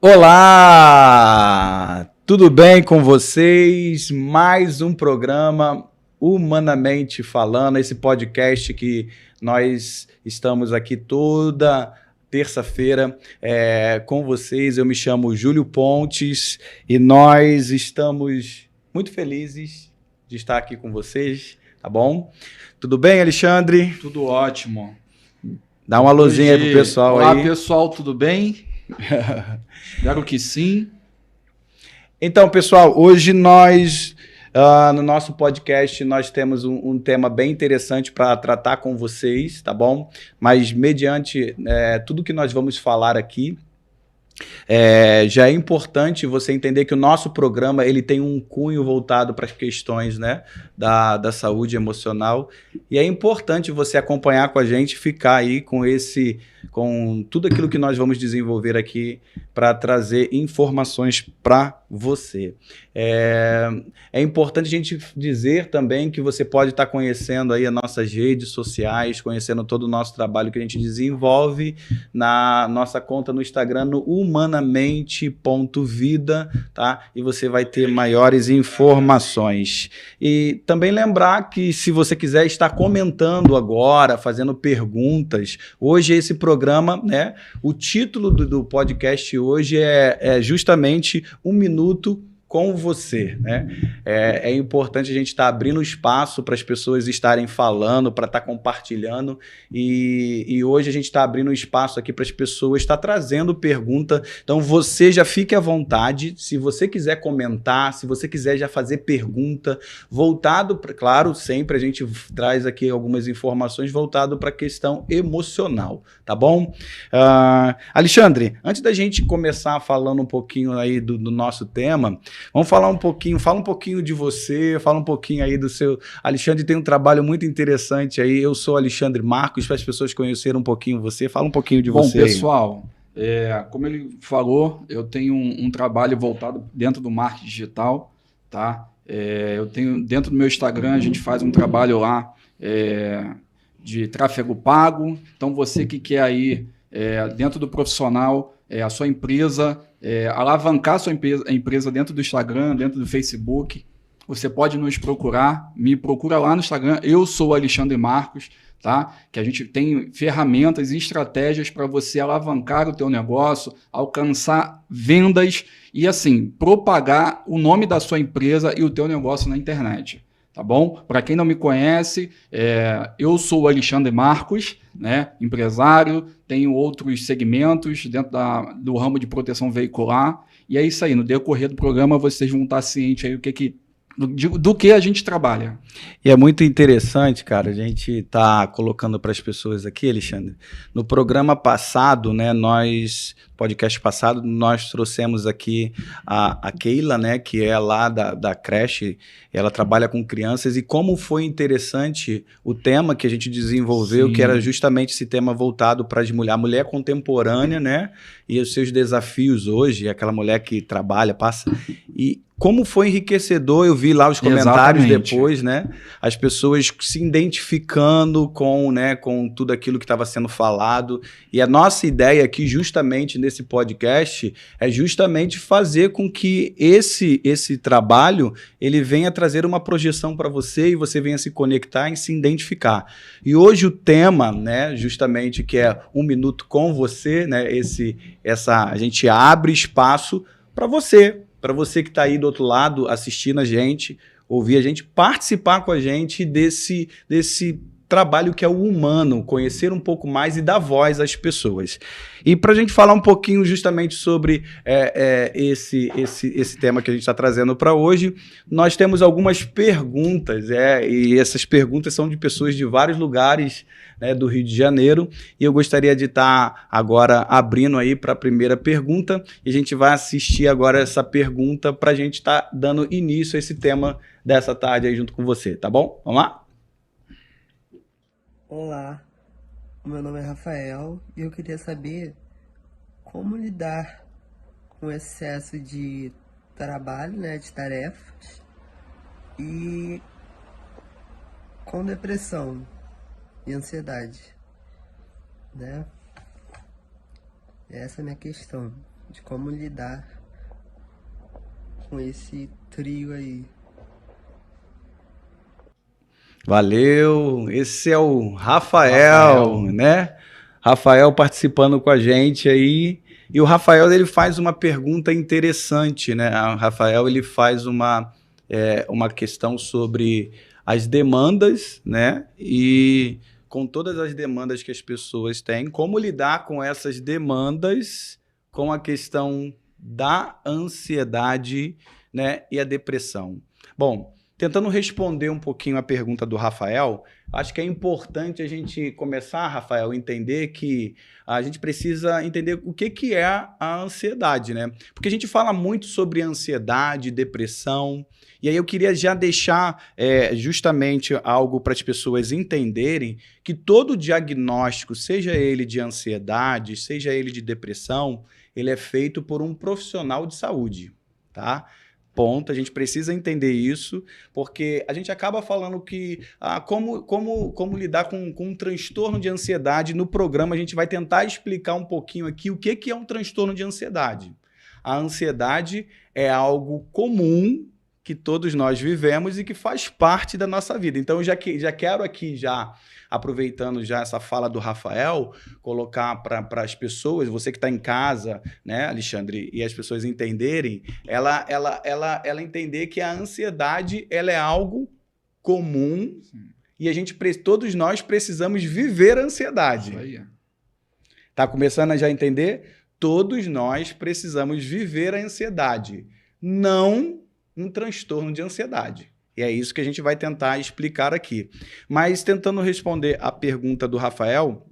Olá! Tudo bem com vocês? Mais um programa Humanamente Falando, esse podcast que nós estamos aqui toda terça-feira com vocês. Eu me chamo Júlio Pontes e nós estamos muito felizes de estar aqui com vocês, tá bom? Tudo bem, Alexandre? Tudo ótimo. Dá uma luzinha aí pro pessoal. Olá, aí. Pessoal, tudo bem? Espero que sim. Então, pessoal, hoje nós, no nosso podcast, nós temos um tema bem interessante para tratar com vocês, tá bom? Mas mediante tudo que nós vamos falar aqui, já é importante você entender que o nosso programa ele tem um cunho voltado para as questões, né, da saúde emocional, e é importante você acompanhar com a gente, ficar aí com tudo aquilo que nós vamos desenvolver aqui para trazer informações para você. É importante a gente dizer também que você pode estar conhecendo aí as nossas redes sociais, conhecendo todo o nosso trabalho que a gente desenvolve na nossa conta no Instagram, no humanamente.vida, tá? E você vai ter maiores informações. E também lembrar que se você quiser estar comentando agora, fazendo perguntas, hoje esse programa, né? O título do podcast hoje é justamente 1 minuto com você, né? É importante a gente estar abrindo espaço para as pessoas estarem falando, para estar compartilhando, e hoje a gente está abrindo espaço aqui para as pessoas estar trazendo pergunta. Então você já fique à vontade, se você quiser comentar, se você quiser já fazer pergunta, voltado, claro, sempre a gente traz aqui algumas informações voltado para a questão emocional, tá bom? Alexandre, antes da gente começar falando um pouquinho aí do nosso tema, vamos falar um pouquinho, fala um pouquinho de você, fala um pouquinho aí do seu... Alexandre tem um trabalho muito interessante aí, eu sou Alexandre Marcos, para as pessoas conhecerem um pouquinho você, fala um pouquinho de você. Bom, pessoal, como ele falou, eu tenho um trabalho voltado dentro do marketing digital, tá? Eu tenho, dentro do meu Instagram, a gente faz um trabalho lá de tráfego pago, então você que quer aí, dentro do profissional, a sua empresa... alavancar sua empresa dentro do Instagram, dentro do Facebook, você pode nos procurar, me procura lá no Instagram, eu sou Alexandre Marcos, tá? Que a gente tem ferramentas e estratégias para você alavancar o teu negócio, alcançar vendas e assim, propagar o nome da sua empresa e o teu negócio na internet. Tá bom? Para quem não me conhece, eu sou o Alexandre Marcos, né? Empresário, tenho outros segmentos dentro do ramo de proteção veicular, e é isso aí, no decorrer do programa vocês vão estar cientes aí do que a gente trabalha. E é muito interessante, cara, a gente tá colocando para as pessoas aqui, Alexandre, no programa passado, né, podcast passado, nós trouxemos aqui a Keila, né, que é lá da creche, ela trabalha com crianças, e como foi interessante o tema que a gente desenvolveu, Sim. Que era justamente esse tema voltado para a mulher contemporânea, né, e os seus desafios hoje, aquela mulher que trabalha, passa, e como foi enriquecedor, eu vi lá os comentários depois, né? As pessoas se identificando com tudo aquilo que estava sendo falado. E a nossa ideia aqui, justamente nesse podcast, é justamente fazer com que esse trabalho ele venha trazer uma projeção para você e você venha se conectar e se identificar. E hoje o tema, né, justamente que é 1 minuto com você, né? A gente abre espaço para você que está aí do outro lado assistindo a gente, ouvir a gente, participar com a gente desse trabalho que é o humano, conhecer um pouco mais e dar voz às pessoas. E para a gente falar um pouquinho justamente sobre esse tema que a gente está trazendo para hoje, nós temos algumas perguntas, e essas perguntas são de pessoas de vários lugares, né, do Rio de Janeiro, e eu gostaria de estar agora abrindo aí para a primeira pergunta, e a gente vai assistir agora essa pergunta para a gente estar dando início a esse tema dessa tarde aí junto com você, tá bom? Vamos lá? Olá, o meu nome é Rafael e eu queria saber como lidar com o excesso de trabalho, né, de tarefas, e com depressão e ansiedade, né? Essa é a minha questão. de como lidar com esse trio aí. Valeu, esse é o Rafael, né? Rafael participando com a gente aí. E o Rafael, ele faz uma pergunta interessante, né? O Rafael, ele faz uma questão sobre as demandas, né? E com todas as demandas que as pessoas têm, como lidar com essas demandas com a questão da ansiedade, né? E a depressão. Bom, tentando responder um pouquinho a pergunta do Rafael, acho que é importante a gente começar, Rafael, a entender que a gente precisa entender o que é a ansiedade, né? Porque a gente fala muito sobre ansiedade, depressão, e aí eu queria já deixar justamente algo para as pessoas entenderem que todo diagnóstico, seja ele de ansiedade, seja ele de depressão, ele é feito por um profissional de saúde, tá? Ponto, a gente precisa entender isso, porque a gente acaba falando que como lidar com um transtorno de ansiedade. No programa a gente vai tentar explicar um pouquinho aqui o que é um transtorno de ansiedade. A ansiedade é algo comum que todos nós vivemos e que faz parte da nossa vida. Então eu já quero aqui, aproveitando já essa fala do Rafael, colocar para as pessoas, você que está em casa, né, Alexandre, e as pessoas entenderem, ela entender que a ansiedade ela é algo comum. Sim. E todos nós precisamos viver a ansiedade. Isso aí. Tá começando a já entender? Todos nós precisamos viver a ansiedade, não um transtorno de ansiedade. E é isso que a gente vai tentar explicar aqui. Mas tentando responder a pergunta do Rafael,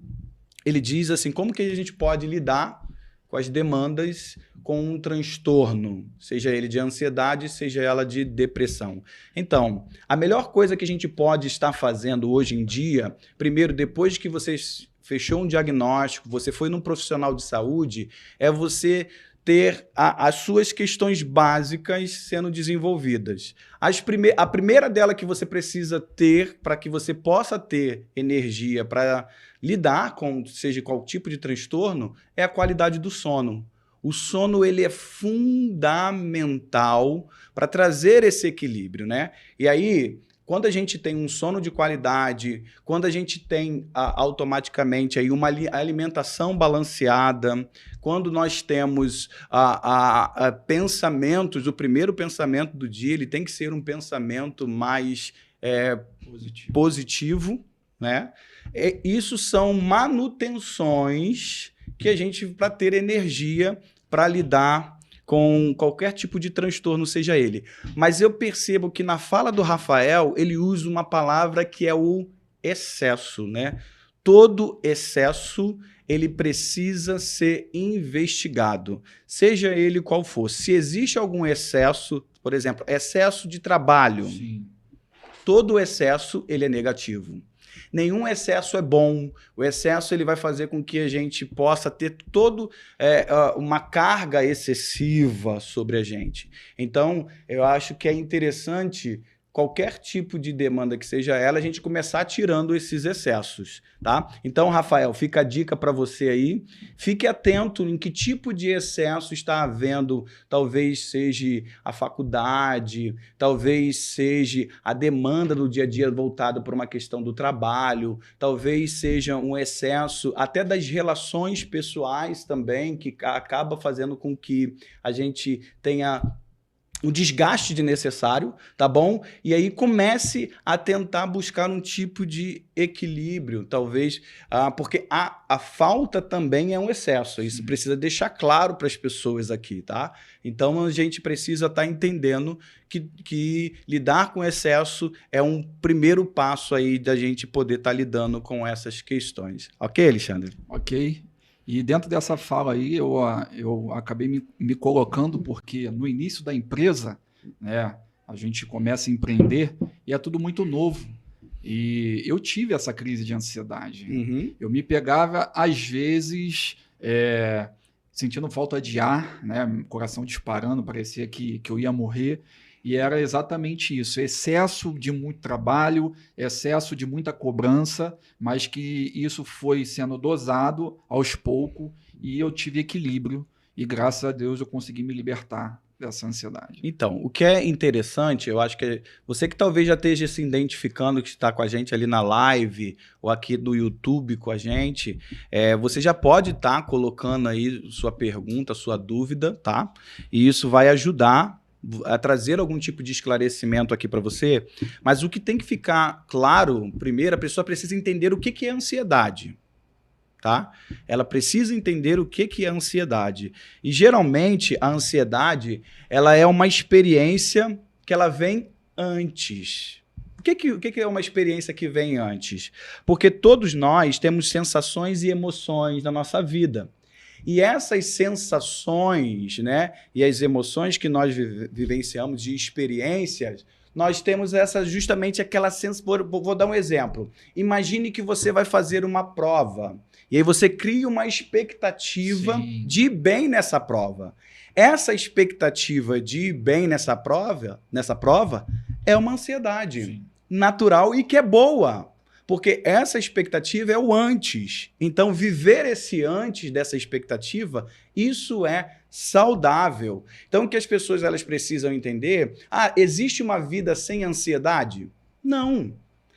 ele diz assim, como que a gente pode lidar com as demandas com um transtorno, seja ele de ansiedade, seja ela de depressão. Então, a melhor coisa que a gente pode estar fazendo hoje em dia, primeiro, depois que você fechou um diagnóstico, você foi num profissional de saúde, é você ter as suas questões básicas sendo desenvolvidas. A primeira dela que você precisa ter para que você possa ter energia para lidar com seja qual tipo de transtorno é a qualidade do sono. O sono ele é fundamental para trazer esse equilíbrio, né? E aí, quando a gente tem um sono de qualidade, quando a gente tem automaticamente aí uma alimentação balanceada, quando nós temos pensamentos, o primeiro pensamento do dia ele tem que ser um pensamento mais positivo, né? Isso são manutenções que a gente, para ter energia para lidar com qualquer tipo de transtorno, seja ele. Mas eu percebo que na fala do Rafael, ele usa uma palavra que é o excesso, né? Todo excesso, ele precisa ser investigado, seja ele qual for. Se existe algum excesso, por exemplo, excesso de trabalho, sim, todo excesso, ele é negativo. Nenhum excesso é bom. O excesso ele vai fazer com que a gente possa ter uma carga excessiva sobre a gente. Então, eu acho que é interessante qualquer tipo de demanda que seja ela, a gente começar tirando esses excessos, tá? Então, Rafael, fica a dica para você aí. Fique atento em que tipo de excesso está havendo. Talvez seja a faculdade, talvez seja a demanda do dia a dia voltada para uma questão do trabalho, talvez seja um excesso até das relações pessoais também, que acaba fazendo com que a gente tenha o desgaste desnecessário, tá bom? E aí comece a tentar buscar um tipo de equilíbrio, talvez, porque a falta também é um excesso. Isso precisa deixar claro para as pessoas aqui, tá? Então a gente precisa estar entendendo que lidar com excesso é um primeiro passo aí da gente poder estar lidando com essas questões. Ok, Alexandre? Ok. E dentro dessa fala aí, eu acabei me colocando porque no início da empresa, né, a gente começa a empreender e é tudo muito novo. E eu tive essa crise de ansiedade. Uhum. Eu me pegava, às vezes, sentindo falta de ar, né, coração disparando, parecia que eu ia morrer. E era exatamente isso, excesso de muito trabalho, excesso de muita cobrança, mas que isso foi sendo dosado aos poucos e eu tive equilíbrio e graças a Deus eu consegui me libertar dessa ansiedade. Então, o que é interessante, eu acho que você que talvez já esteja se identificando, que está com a gente ali na live ou aqui no YouTube com a gente, você já pode estar colocando aí sua pergunta, sua dúvida, tá? E isso vai ajudar a trazer algum tipo de esclarecimento aqui para você. Mas o que tem que ficar claro, primeiro, a pessoa precisa entender o que é ansiedade. Tá? Ela precisa entender o que é ansiedade. E geralmente a ansiedade ela é uma experiência que ela vem antes. O que é uma experiência que vem antes? Porque todos nós temos sensações e emoções na nossa vida. E essas sensações, né, e as emoções que nós vivenciamos de experiências, nós temos justamente aquela sensação. Vou dar um exemplo. Imagine que você vai fazer uma prova. E aí você cria uma expectativa Sim. de ir bem nessa prova. Essa expectativa de ir bem nessa prova é uma ansiedade Sim. natural e que é boa. Porque essa expectativa é o antes. Então, viver esse antes dessa expectativa, isso é saudável. Então, o que as pessoas elas precisam entender? Existe uma vida sem ansiedade? Não.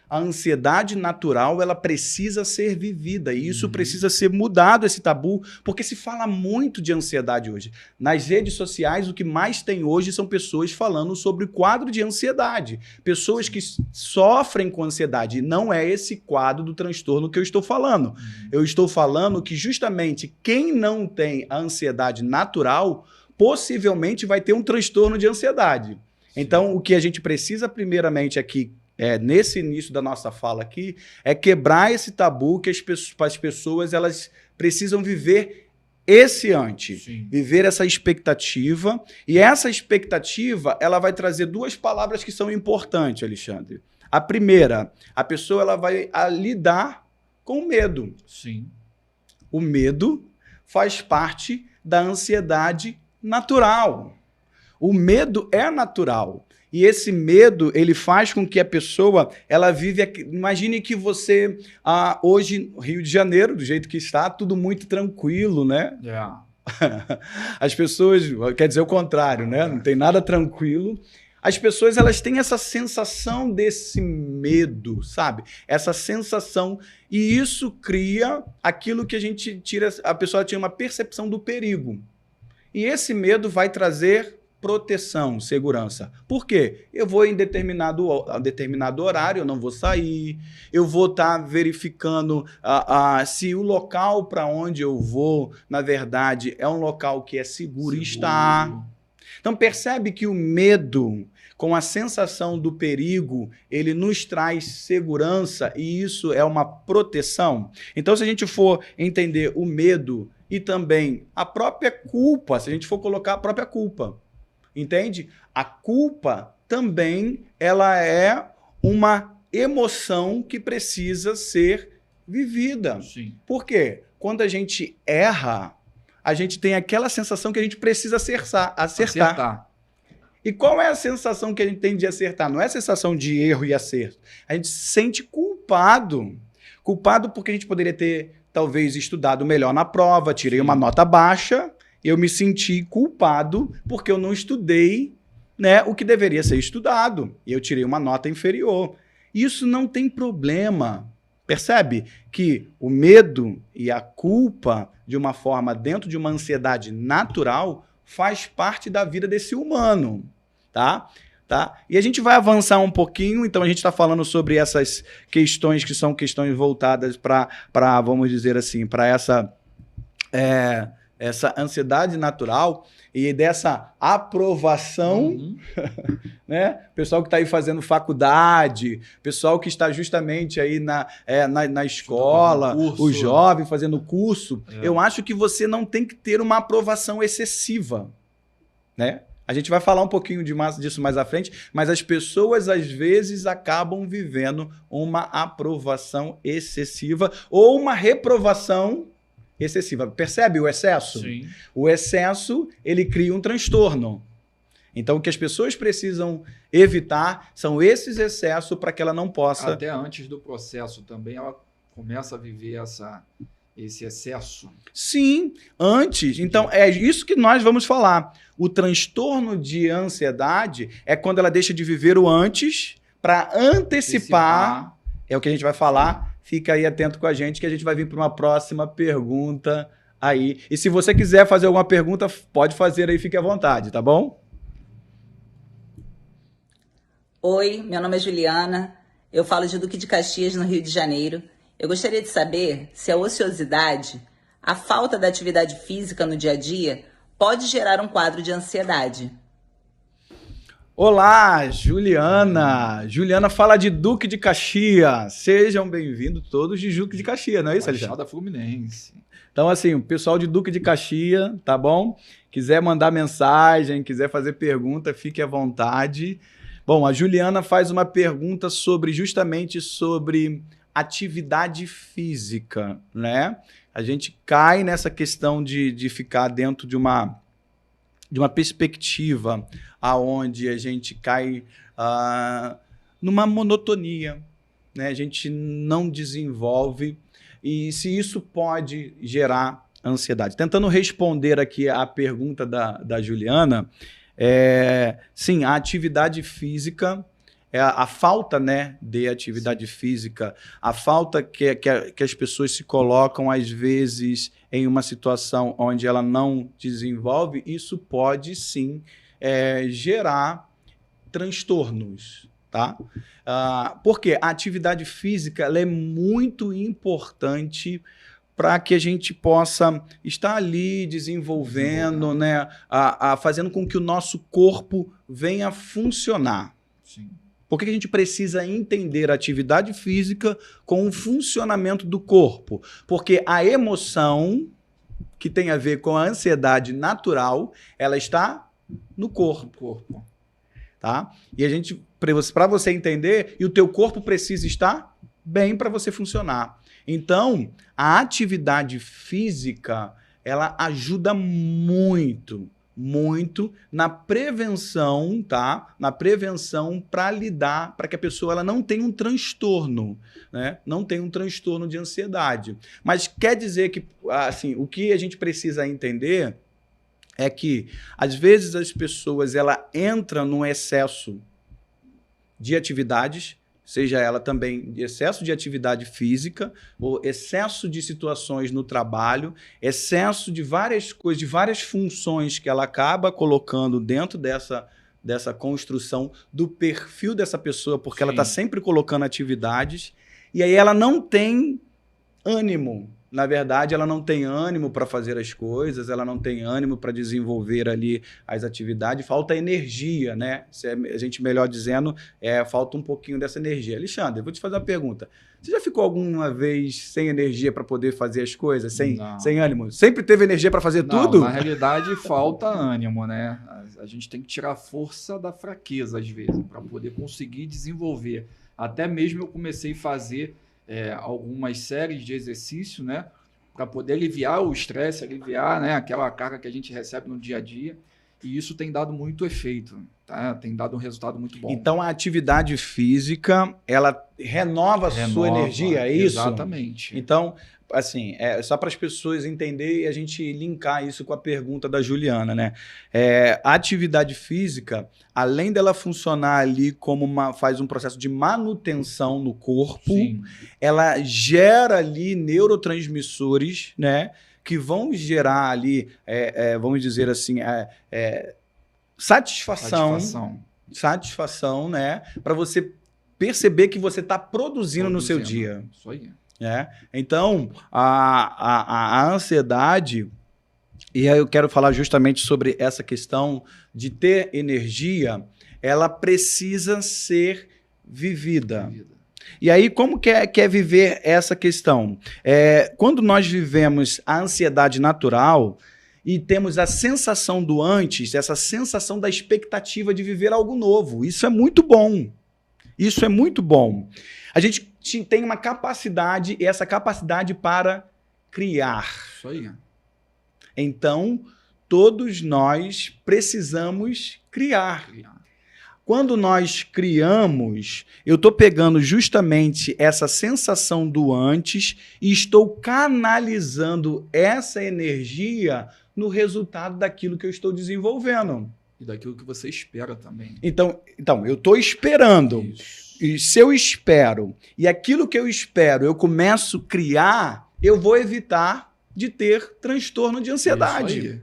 A ansiedade natural, ela precisa ser vivida. E isso precisa ser mudado, esse tabu, porque se fala muito de ansiedade hoje. Nas redes sociais, o que mais tem hoje são pessoas falando sobre o quadro de ansiedade. Pessoas que sofrem com ansiedade. E não é esse quadro do transtorno que eu estou falando. Eu estou falando que justamente quem não tem a ansiedade natural, possivelmente vai ter um transtorno de ansiedade. Então, o que a gente precisa primeiramente aqui, nesse início da nossa fala aqui, é quebrar esse tabu que as pessoas elas precisam viver esse antes. Sim. Viver essa expectativa. E essa expectativa, ela vai trazer duas palavras que são importantes, Alexandre. A primeira, a pessoa ela vai lidar com o medo. Sim. O medo faz parte da ansiedade natural. O medo é natural. E esse medo, ele faz com que a pessoa, ela vive... Imagine que você, hoje, Rio de Janeiro, do jeito que está, tudo muito tranquilo, né? As pessoas... Quer dizer o contrário, né? Não tem nada tranquilo. As pessoas, elas têm essa sensação desse medo, sabe? Essa sensação... E isso cria aquilo que a gente tira... A pessoa tinha uma percepção do perigo. E esse medo vai trazer... proteção, segurança. Por quê? Eu vou em determinado horário, eu não vou sair, eu vou estar verificando se o local para onde eu vou, na verdade, é um local que é seguro e está. Então percebe que o medo, com a sensação do perigo, ele nos traz segurança e isso é uma proteção. Então se a gente for entender o medo e também a própria culpa, se a gente for colocar a própria culpa, entende? A culpa também ela é uma emoção que precisa ser vivida. Sim. Por quê? Quando a gente erra, a gente tem aquela sensação que a gente precisa acertar. E qual é a sensação que a gente tem de acertar? Não é a sensação de erro e acerto. A gente se sente culpado. Culpado porque a gente poderia ter, talvez, estudado melhor na prova, tirei uma nota baixa... Eu me senti culpado porque eu não estudei, né, o que deveria ser estudado. E eu tirei uma nota inferior. Isso não tem problema. Percebe que o medo e a culpa, de uma forma dentro de uma ansiedade natural, faz parte da vida desse humano. Tá? E a gente vai avançar um pouquinho, então a gente está falando sobre essas questões que são questões voltadas para vamos dizer assim, para essa ansiedade natural e dessa aprovação, né? Pessoal que está aí fazendo faculdade, pessoal que está justamente aí na escola, o jovem fazendo curso, eu acho que você não tem que ter uma aprovação excessiva, né? A gente vai falar um pouquinho disso mais à frente, mas as pessoas às vezes acabam vivendo uma aprovação excessiva ou uma reprovação excessiva. Percebe o excesso? Sim. O excesso, ele cria um transtorno. Então, o que as pessoas precisam evitar são esses excessos para que ela não possa... Até antes do processo também, ela começa a viver esse excesso? Sim, antes. Então, é isso que nós vamos falar. O transtorno de ansiedade é quando ela deixa de viver o antes para antecipar. É o que a gente vai falar. Fica aí atento com a gente que a gente vai vir para uma próxima pergunta aí. E se você quiser fazer alguma pergunta, pode fazer aí, fique à vontade, tá bom? Oi, meu nome é Juliana. Eu falo de Duque de Caxias, no Rio de Janeiro. Eu gostaria de saber se a ociosidade, a falta da atividade física no dia a dia, pode gerar um quadro de ansiedade. Olá, Juliana. Juliana fala de Duque de Caxias. Sejam bem-vindos todos de Duque de Caxias, não é isso, Alexandre? Baixada Fluminense. Então, assim, o pessoal de Duque de Caxias, tá bom? Quiser mandar mensagem, quiser fazer pergunta, fique à vontade. Bom, a Juliana faz uma pergunta justamente sobre atividade física, né? A gente cai nessa questão de ficar dentro de uma perspectiva aonde a gente cai numa monotonia, né? A gente não desenvolve e se isso pode gerar ansiedade. Tentando responder aqui a pergunta da Juliana, sim, a atividade física, a falta, né, de atividade física, a falta que as pessoas se colocam, às vezes, em uma situação onde ela não desenvolve, isso pode, sim, gerar transtornos, tá? Porque a atividade física ela é muito importante para que a gente possa estar ali desenvolvendo, né, fazendo com que o nosso corpo venha a funcionar. Sim. Por que a gente precisa entender a atividade física com o funcionamento do corpo? Porque a emoção, que tem a ver com a ansiedade natural, ela está no corpo. Tá? E a gente, para você entender, e o teu corpo precisa estar bem para você funcionar. Então, a atividade física, ela ajuda muito na prevenção, tá? Na prevenção para lidar, para que a pessoa ela não tenha um transtorno, né? Não tenha um transtorno de ansiedade. Mas quer dizer que, assim, o que a gente precisa entender é que, às vezes, as pessoas ela entram num excesso de atividades, seja ela também de excesso de atividade física, ou excesso de situações no trabalho, excesso de várias coisas, de várias funções que ela acaba colocando dentro dessa construção do perfil dessa pessoa, porque Sim. ela está sempre colocando atividades, e aí ela não tem ânimo. Na verdade, ela não tem ânimo para fazer as coisas, ela não tem ânimo para desenvolver ali as atividades, falta energia, né? A gente, melhor dizendo, falta um pouquinho dessa energia. Alexandre, eu vou te fazer uma pergunta. Você já ficou alguma vez sem energia para poder fazer as coisas, sem ânimo? Sempre teve energia para fazer tudo? Na realidade, falta ânimo, né? A gente tem que tirar a força da fraqueza, às vezes, para poder conseguir desenvolver. Até mesmo eu comecei a fazer algumas séries de exercício, né, para poder aliviar o estresse, aliviar, né, aquela carga que a gente recebe no dia a dia, e isso tem dado muito efeito, tá? Tem dado um resultado muito bom. Então a atividade física, ela renova a sua energia, é isso? Exatamente. Então, assim, só para as pessoas entenderem e a gente linkar isso com a pergunta da Juliana, né? A atividade física, além dela funcionar ali como faz um processo de manutenção no corpo, Sim. ela gera ali neurotransmissores, né? Que vão gerar ali, vamos dizer assim, satisfação, né? Para você perceber que você está produzindo no seu dia. Isso aí. Então, a ansiedade, e aí eu quero falar justamente sobre essa questão de ter energia, ela precisa ser vivida. E aí, como que é viver essa questão? Quando nós vivemos a ansiedade natural e temos a sensação do antes, essa sensação da expectativa de viver algo novo, isso é muito bom. Isso é muito bom. A gente tem uma capacidade, e essa capacidade para criar. Isso aí. Então, todos nós precisamos criar. Quando nós criamos, eu estou pegando justamente essa sensação do antes e estou canalizando essa energia no resultado daquilo que eu estou desenvolvendo. E daquilo que você espera também. Então eu estou esperando. Isso. E se eu espero, e aquilo que eu espero eu começo a criar, eu vou evitar de ter transtorno de ansiedade. Isso aí.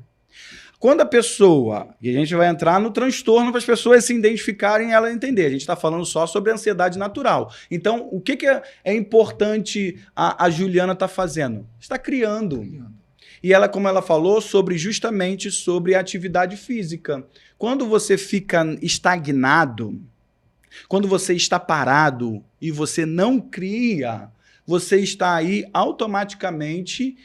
Quando a pessoa, e a gente vai entrar no transtorno para as pessoas se identificarem e ela entender, a gente está falando só sobre a ansiedade natural. Então, o que é importante a Juliana está fazendo? Está criando. E ela, como ela falou, justamente sobre a atividade física. Quando você fica estagnado, quando você está parado e você não cria, você está aí automaticamente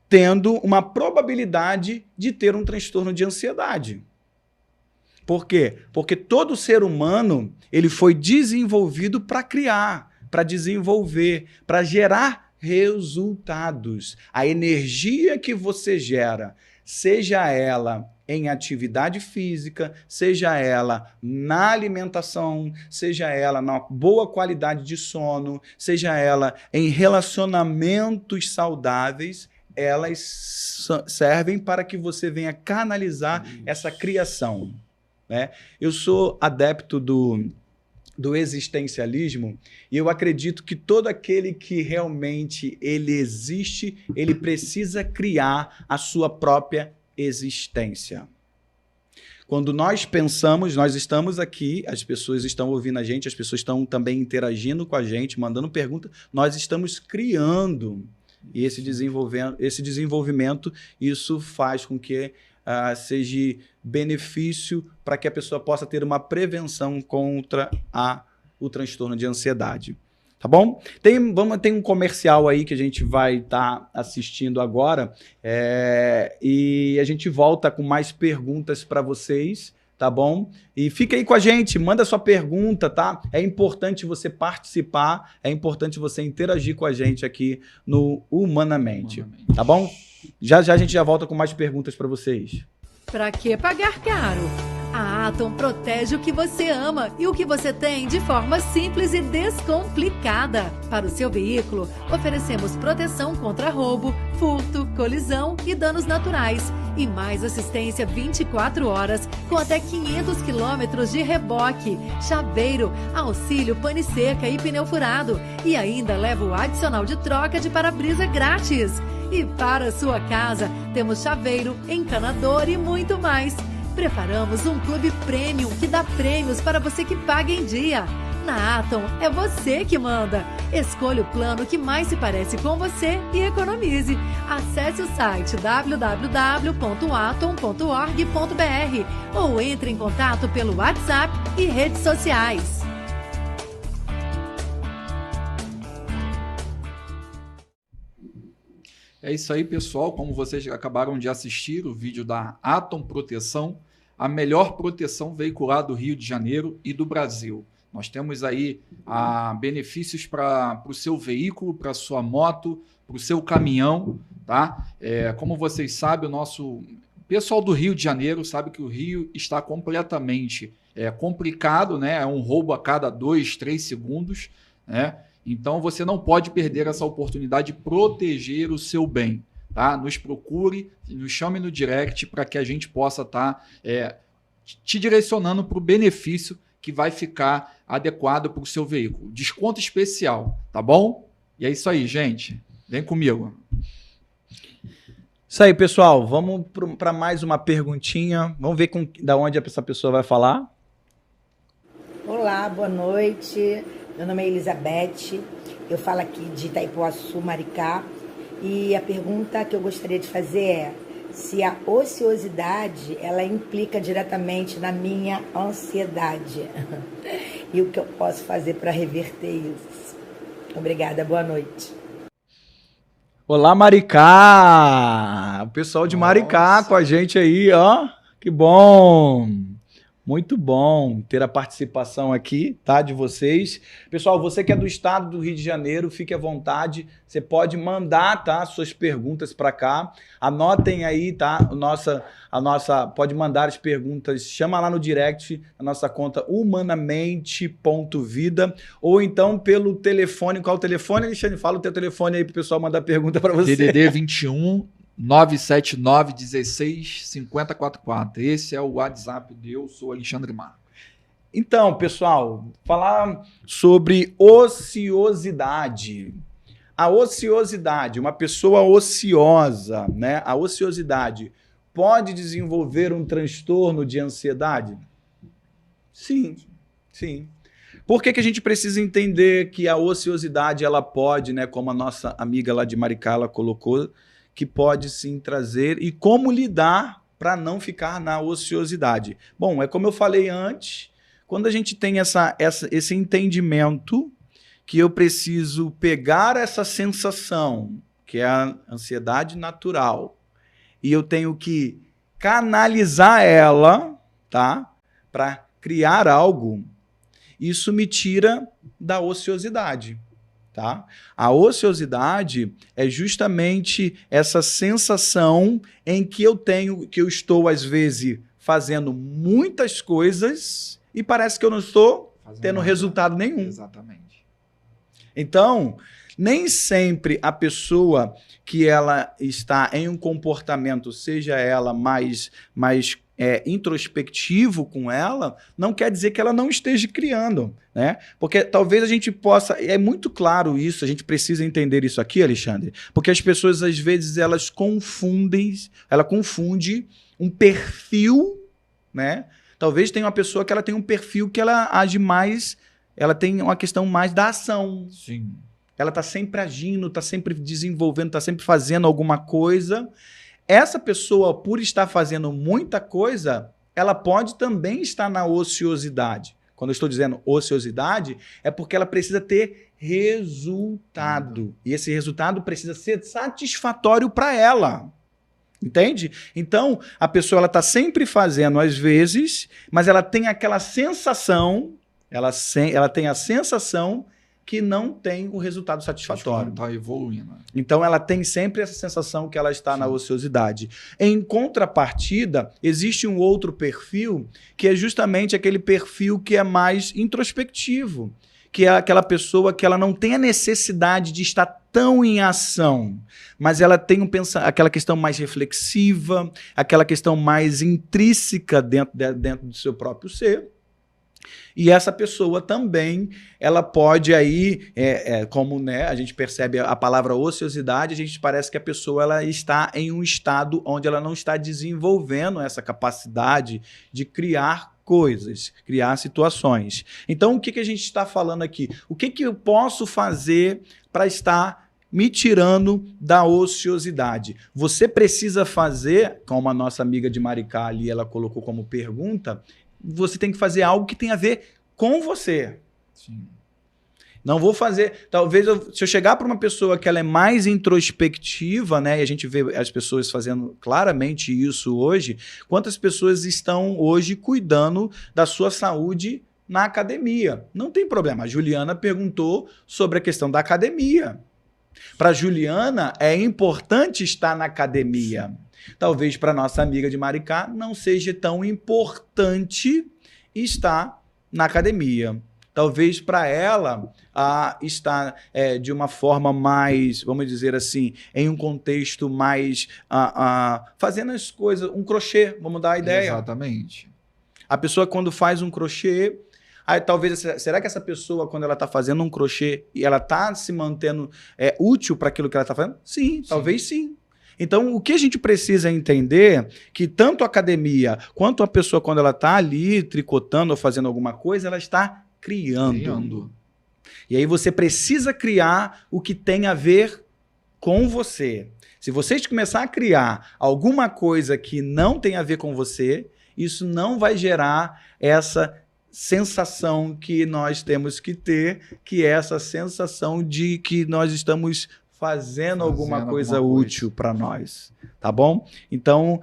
tendo uma probabilidade de ter um transtorno de ansiedade. Por quê? Porque todo ser humano ele foi desenvolvido para criar, para desenvolver, para gerar resultados. A energia que você gera, seja ela em atividade física, seja ela na alimentação, seja ela na boa qualidade de sono, seja ela em relacionamentos saudáveis, elas servem para que você venha canalizar essa criação, né? Eu sou adepto do existencialismo e eu acredito que todo aquele que realmente ele existe, ele precisa criar a sua própria existência. Quando nós pensamos, nós estamos aqui, as pessoas estão ouvindo a gente, as pessoas estão também interagindo com a gente, mandando perguntas, nós estamos criando. E esse desenvolvimento, isso faz com que seja benefício para que a pessoa possa ter uma prevenção contra o transtorno de ansiedade. Tá bom? Tem um comercial aí que a gente vai estar assistindo agora e a gente volta com mais perguntas para vocês. Tá bom? E fica aí com a gente, manda sua pergunta, tá? É importante você participar, é importante você interagir com a gente aqui no Humanamente. Tá bom? Já a gente já volta com mais perguntas para vocês. Pra que pagar caro? A Atom protege o que você ama e o que você tem de forma simples e descomplicada. Para o seu veículo, oferecemos proteção contra roubo, furto, colisão e danos naturais. E mais assistência 24 horas, com até 500 quilômetros de reboque, chaveiro, auxílio pane seca e pneu furado. E ainda leva o adicional de troca de para-brisa grátis. E para a sua casa, temos chaveiro, encanador e muito mais. Preparamos um clube premium que dá prêmios para você que paga em dia. Na Atom, é você que manda. Escolha o plano que mais se parece com você e economize. Acesse o site www.atom.org.br ou entre em contato pelo WhatsApp e redes sociais. É isso aí, pessoal. Como vocês acabaram de assistir o vídeo da Atom Proteção, a melhor proteção veicular do Rio de Janeiro e do Brasil. Nós temos aí benefícios para o seu veículo, para a sua moto, para o seu caminhão, tá? Como vocês sabem, o nosso pessoal do Rio de Janeiro sabe que o Rio está completamente complicado, né? É um roubo a cada 2, 3 segundos, né? Então, você não pode perder essa oportunidade de proteger o seu bem, tá? Nos procure, nos chame no direct para que a gente possa estar te direcionando para o benefício que vai ficar adequado para o seu veículo. Desconto especial, tá bom? E é isso aí, gente. Vem comigo. Isso aí, pessoal. Vamos para mais uma perguntinha. Vamos ver da onde essa pessoa vai falar. Olá, boa noite. Meu nome é Elizabeth, eu falo aqui de Itaipuaçu, Maricá, e a pergunta que eu gostaria de fazer é se a ociosidade, ela implica diretamente na minha ansiedade e o que eu posso fazer para reverter isso. Obrigada, boa noite. Olá, Maricá! O pessoal de Maricá com a gente aí, ó. Que bom! Muito bom ter a participação aqui, tá, de vocês. Pessoal, você que é do estado do Rio de Janeiro, fique à vontade. Você pode mandar, tá, suas perguntas para cá. Anotem aí, tá? Pode mandar as perguntas. Chama lá no direct, a nossa conta humanamente.vida, ou então pelo telefone. Qual o telefone, Alexandre? Fala o teu telefone aí pro pessoal mandar pergunta para você. DDD 21 979 16 5044. Esse é o WhatsApp de Eu Sou Alexandre Marcos. Então, pessoal, falar sobre ociosidade. A ociosidade, uma pessoa ociosa, né? A ociosidade pode desenvolver um transtorno de ansiedade? Sim, sim. Por que a gente precisa entender que a ociosidade ela pode, né, como a nossa amiga lá de Maricá ela colocou, que pode sim trazer e como lidar para não ficar na ociosidade? Bom, é como eu falei antes, quando a gente tem esse entendimento que eu preciso pegar essa sensação, que é a ansiedade natural, e eu tenho que canalizar ela, tá, para criar algo, isso me tira da ociosidade. Tá? A ociosidade é justamente essa sensação em que eu estou, às vezes, fazendo muitas coisas e parece que eu não estou tendo resultado nenhum. Exatamente. Então, nem sempre a pessoa que ela está em um comportamento, seja ela mais introspectivo com ela, não quer dizer que ela não esteja criando, né? Porque talvez a gente possa, é muito claro isso, a gente precisa entender isso aqui, Alexandre, porque as pessoas às vezes ela confunde um perfil, né? Talvez tenha uma pessoa que ela tem um perfil que ela age mais, ela tem uma questão mais da ação. Sim. Ela está sempre agindo, está sempre desenvolvendo, está sempre fazendo alguma coisa. Essa pessoa, por estar fazendo muita coisa, ela pode também estar na ociosidade. Quando eu estou dizendo ociosidade, é porque ela precisa ter resultado. E esse resultado precisa ser satisfatório para ela. Entende? Então, a pessoa está sempre fazendo, às vezes, mas ela tem aquela sensação, ela tem a sensação que não tem o resultado satisfatório. Não está evoluindo. Então, ela tem sempre essa sensação que ela está na ociosidade. Em contrapartida, existe um outro perfil, que é justamente aquele perfil que é mais introspectivo, que é aquela pessoa que ela não tem a necessidade de estar tão em ação, mas ela tem aquela questão mais reflexiva, aquela questão mais intrínseca dentro do seu próprio ser. E essa pessoa também, ela pode aí, como, né, a gente percebe a palavra ociosidade, a gente parece que a pessoa ela está em um estado onde ela não está desenvolvendo essa capacidade de criar coisas, criar situações. Então, o que a gente está falando aqui? O que eu posso fazer para estar me tirando da ociosidade? Você precisa fazer, como a nossa amiga de Maricá ali, ela colocou como pergunta, você tem que fazer algo que tem a ver com você. Sim. Não vou fazer... Talvez, se eu chegar para uma pessoa que ela é mais introspectiva, né, e a gente vê as pessoas fazendo claramente isso hoje, quantas pessoas estão hoje cuidando da sua saúde na academia? Não tem problema. A Juliana perguntou sobre a questão da academia. Para a Juliana, é importante estar na academia. Talvez para nossa amiga de Maricá não seja tão importante estar na academia. Talvez para ela estar de uma forma mais, vamos dizer assim, em um contexto mais fazendo as coisas, um crochê, vamos dar a ideia. Exatamente. A pessoa quando faz um crochê, aí talvez, será que essa pessoa, quando ela está fazendo um crochê e ela está se mantendo útil para aquilo que ela está fazendo? Sim, talvez sim. Então, o que a gente precisa entender que tanto a academia quanto a pessoa, quando ela está ali tricotando ou fazendo alguma coisa, ela está criando. E aí você precisa criar o que tem a ver com você. Se vocês começar a criar alguma coisa que não tem a ver com você, isso não vai gerar essa sensação que nós temos que ter, que é essa sensação de que nós estamos fazendo alguma coisa útil para nós, tá bom? Então,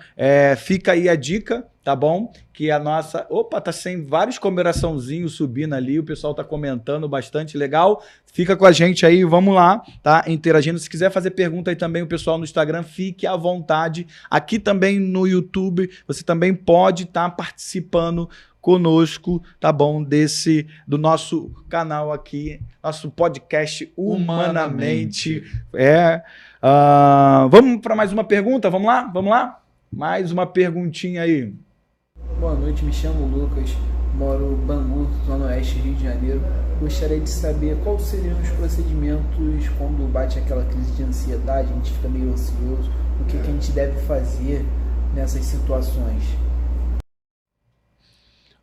fica aí a dica, tá bom? Que a nossa... Opa, tá sem vários coraçãozinhos subindo ali, o pessoal tá comentando bastante, legal. Fica com a gente aí, vamos lá, tá? Interagindo. Se quiser fazer pergunta aí também, o pessoal no Instagram, fique à vontade. Aqui também no YouTube, você também pode estar participando conosco, tá bom? Do nosso canal aqui, nosso podcast Humanamente. Vamos para mais uma pergunta? Vamos lá? Vamos lá? Mais uma perguntinha aí. Boa noite, me chamo Lucas, moro em Bangu, Zona Oeste, Rio de Janeiro. Gostaria de saber quais seriam os procedimentos quando bate aquela crise de ansiedade, a gente fica meio ansioso, o que a gente deve fazer nessas situações.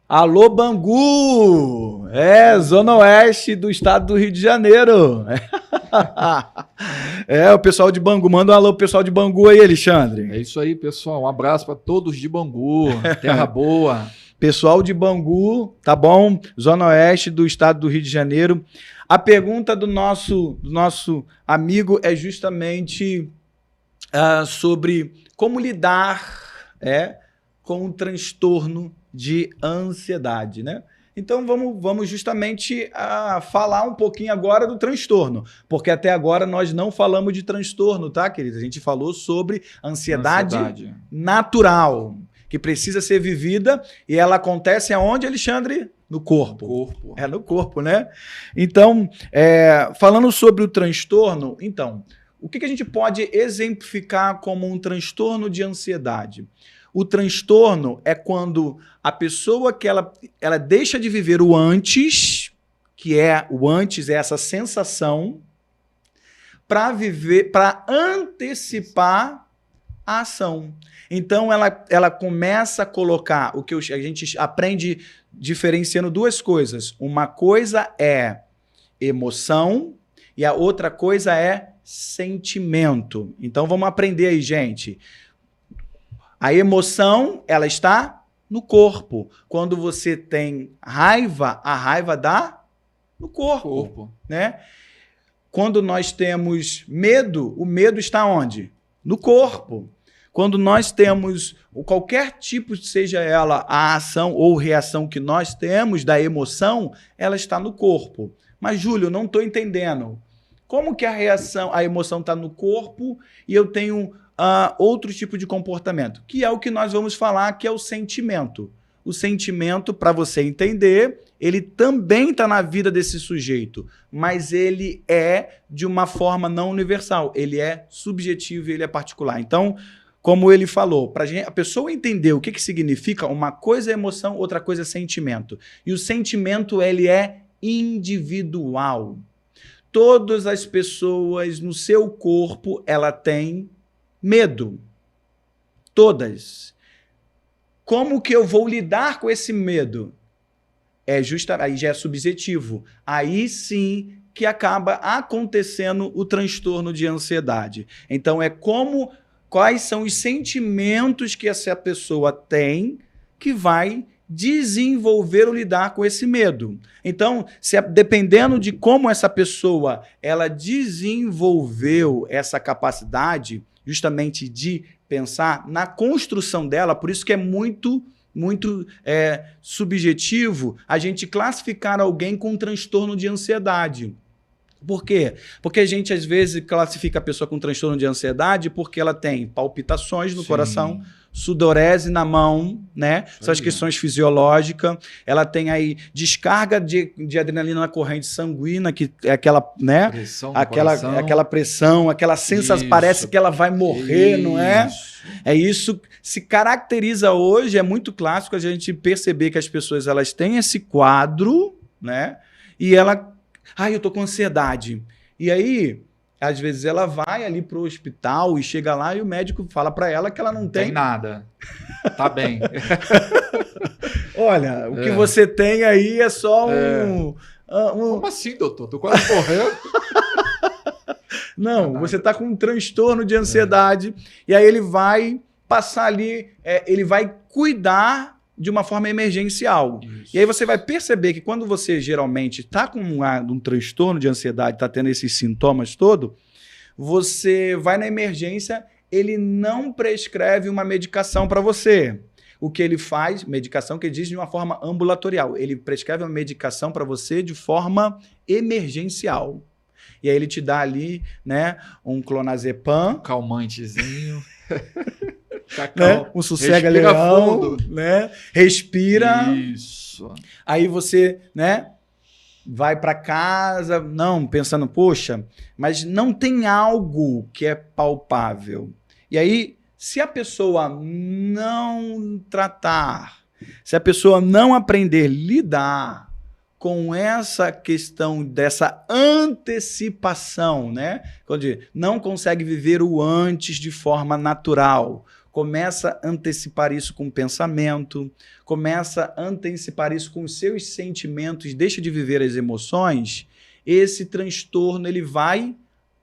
Alô, Bangu! Zona Oeste do estado do Rio de Janeiro. O pessoal de Bangu. Manda um alô pro pessoal de Bangu aí, Alexandre. É isso aí, pessoal. Um abraço para todos de Bangu. Terra boa. Pessoal de Bangu, tá bom? Zona Oeste do estado do Rio de Janeiro. A pergunta do nosso amigo é justamente sobre como lidar com o transtorno de ansiedade, né? Então vamos justamente falar um pouquinho agora do transtorno, porque até agora nós não falamos de transtorno, tá, queridos? A gente falou sobre ansiedade natural, que precisa ser vivida, e ela acontece aonde, Alexandre? No corpo. É no corpo, né? Então, falando sobre o transtorno, então, o que a gente pode exemplificar como um transtorno de ansiedade? O transtorno é quando a pessoa que ela deixa de viver o antes, o antes é essa sensação, para antecipar a ação. Então ela começa a colocar o que a gente aprende diferenciando duas coisas. Uma coisa é emoção e a outra coisa é sentimento. Então vamos aprender aí, gente. A emoção, ela está no corpo. Quando você tem raiva, a raiva dá no corpo. Né? Quando nós temos medo, o medo está onde? No corpo. Quando nós temos qualquer tipo, seja ela a ação ou reação que nós temos da emoção, ela está no corpo. Mas, Júlio, eu não estou entendendo. Como que a emoção está no corpo e eu tenho outro tipo de comportamento? Que é o que nós vamos falar, que é o sentimento. O sentimento, para você entender, ele também está na vida desse sujeito, mas ele é de uma forma não universal. Ele é subjetivo e ele é particular. Então, como ele falou, para a pessoa entender o que significa, uma coisa é emoção, outra coisa é sentimento. E o sentimento, ele é individual. Todas as pessoas no seu corpo, ela tem medo. Todas. Como que eu vou lidar com esse medo? Aí já é subjetivo. Aí sim que acaba acontecendo o transtorno de ansiedade. Então quais são os sentimentos que essa pessoa tem que vai desenvolver ou lidar com esse medo. Então, dependendo de como essa pessoa ela desenvolveu essa capacidade justamente de pensar na construção dela, por isso que é muito subjetivo a gente classificar alguém com transtorno de ansiedade. Por quê? Porque a gente, às vezes, classifica a pessoa com transtorno de ansiedade porque ela tem palpitações no coração, sudorese na mão, né? Essas questões fisiológicas. Ela tem aí descarga de adrenalina na corrente sanguínea, que é aquela, né? Aquela pressão, aquela sensação, parece que ela vai morrer, não é? É isso. Se caracteriza hoje, é muito clássico a gente perceber que as pessoas elas têm esse quadro, né? E ela... eu tô com ansiedade. E aí, às vezes ela vai ali pro hospital e chega lá e o médico fala para ela que ela não tem nada. Tá bem. Olha, o que você tem aí é só um... Como assim, doutor? Tô quase morrendo. Não, você tá com um transtorno de ansiedade e aí ele vai passar ali, ele vai cuidar de uma forma emergencial. Isso. E aí você vai perceber que quando você geralmente está com um transtorno de ansiedade, está tendo esses sintomas todos, você vai na emergência, ele não prescreve uma medicação para você. O que ele faz, medicação que ele diz de uma forma ambulatorial, ele prescreve uma medicação para você de forma emergencial. E aí ele te dá ali, né, um clonazepam, Calmantezinho. né, um sossega-leão, né, respira. Isso. Aí você, né, vai para casa, não, pensando, poxa, mas não tem algo que é palpável. E aí, se a pessoa não tratar, se a pessoa não aprender a lidar com essa questão dessa antecipação, né? Quando não consegue viver o antes de forma natural, começa a antecipar isso com o pensamento, começa a antecipar isso com os seus sentimentos, deixa de viver as emoções, esse transtorno ele vai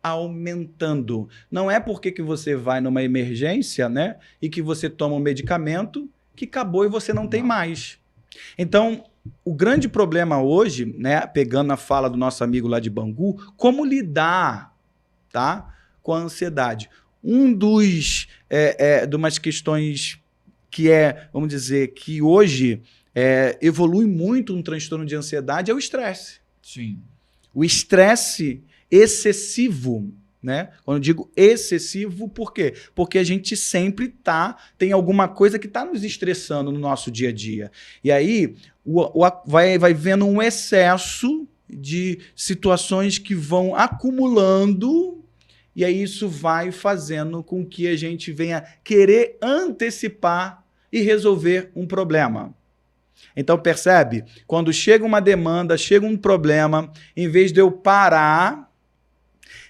aumentando. Não é porque que você vai numa emergência, né, e que você toma um medicamento que acabou e você não tem mais. Então, o grande problema hoje, né, pegando a fala do nosso amigo lá de Bangu, como lidar, tá, com a ansiedade. De umas questões que vamos dizer, que hoje evolui muito um transtorno de ansiedade é o estresse. Sim. O estresse excessivo, né? Quando eu digo excessivo, por quê? Porque a gente sempre tem alguma coisa que está nos estressando no nosso dia a dia. E aí vai vendo um excesso de situações que vão acumulando. E aí isso vai fazendo com que a gente venha querer antecipar e resolver um problema. Então percebe? Quando chega uma demanda, chega um problema, em vez de eu parar,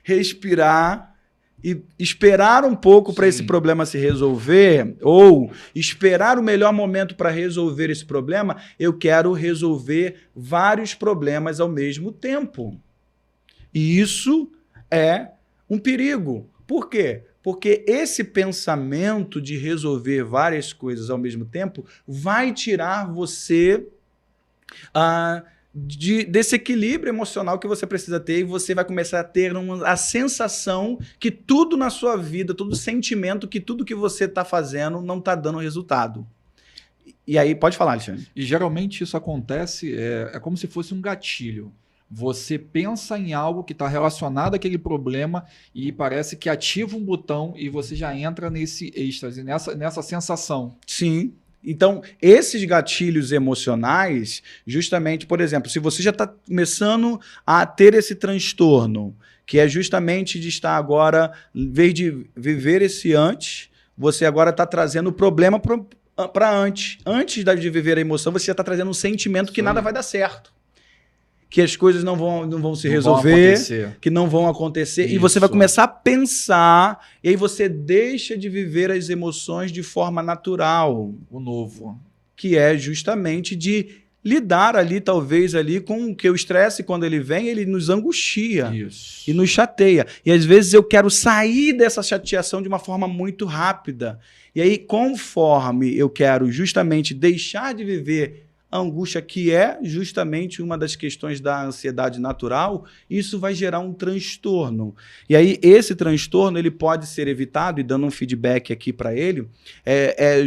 respirar e esperar um pouco para esse problema se resolver, ou esperar o melhor momento para resolver esse problema, eu quero resolver vários problemas ao mesmo tempo. E isso é um perigo. Por quê? Porque esse pensamento de resolver várias coisas ao mesmo tempo vai tirar você desse equilíbrio emocional que você precisa ter, e você vai começar a ter a sensação que tudo na sua vida, todo sentimento, que tudo que você está fazendo não está dando resultado. E aí, pode falar, Alexandre. E geralmente isso acontece, é como se fosse um gatilho. Você pensa em algo que está relacionado àquele problema e parece que ativa um botão e você já entra nesse êxtase, nessa sensação. Sim. Então, esses gatilhos emocionais, justamente, por exemplo, se você já está começando a ter esse transtorno, que é justamente de estar agora, em vez de viver esse antes, você agora está trazendo o problema para antes. Antes de viver a emoção, você já está trazendo um sentimento que nada vai dar certo. Que as coisas não vão se resolver, que não vão acontecer. Isso. E você vai começar a pensar, e aí você deixa de viver as emoções de forma natural. O novo. Que é justamente de lidar ali, talvez, ali com que o estresse, quando ele vem, ele nos angustia. Isso. E nos chateia. E às vezes eu quero sair dessa chateação de uma forma muito rápida. E aí, conforme eu quero justamente deixar de viver a angústia, que é justamente uma das questões da ansiedade natural, isso vai gerar um transtorno. E aí esse transtorno ele pode ser evitado, e dando um feedback aqui para ele,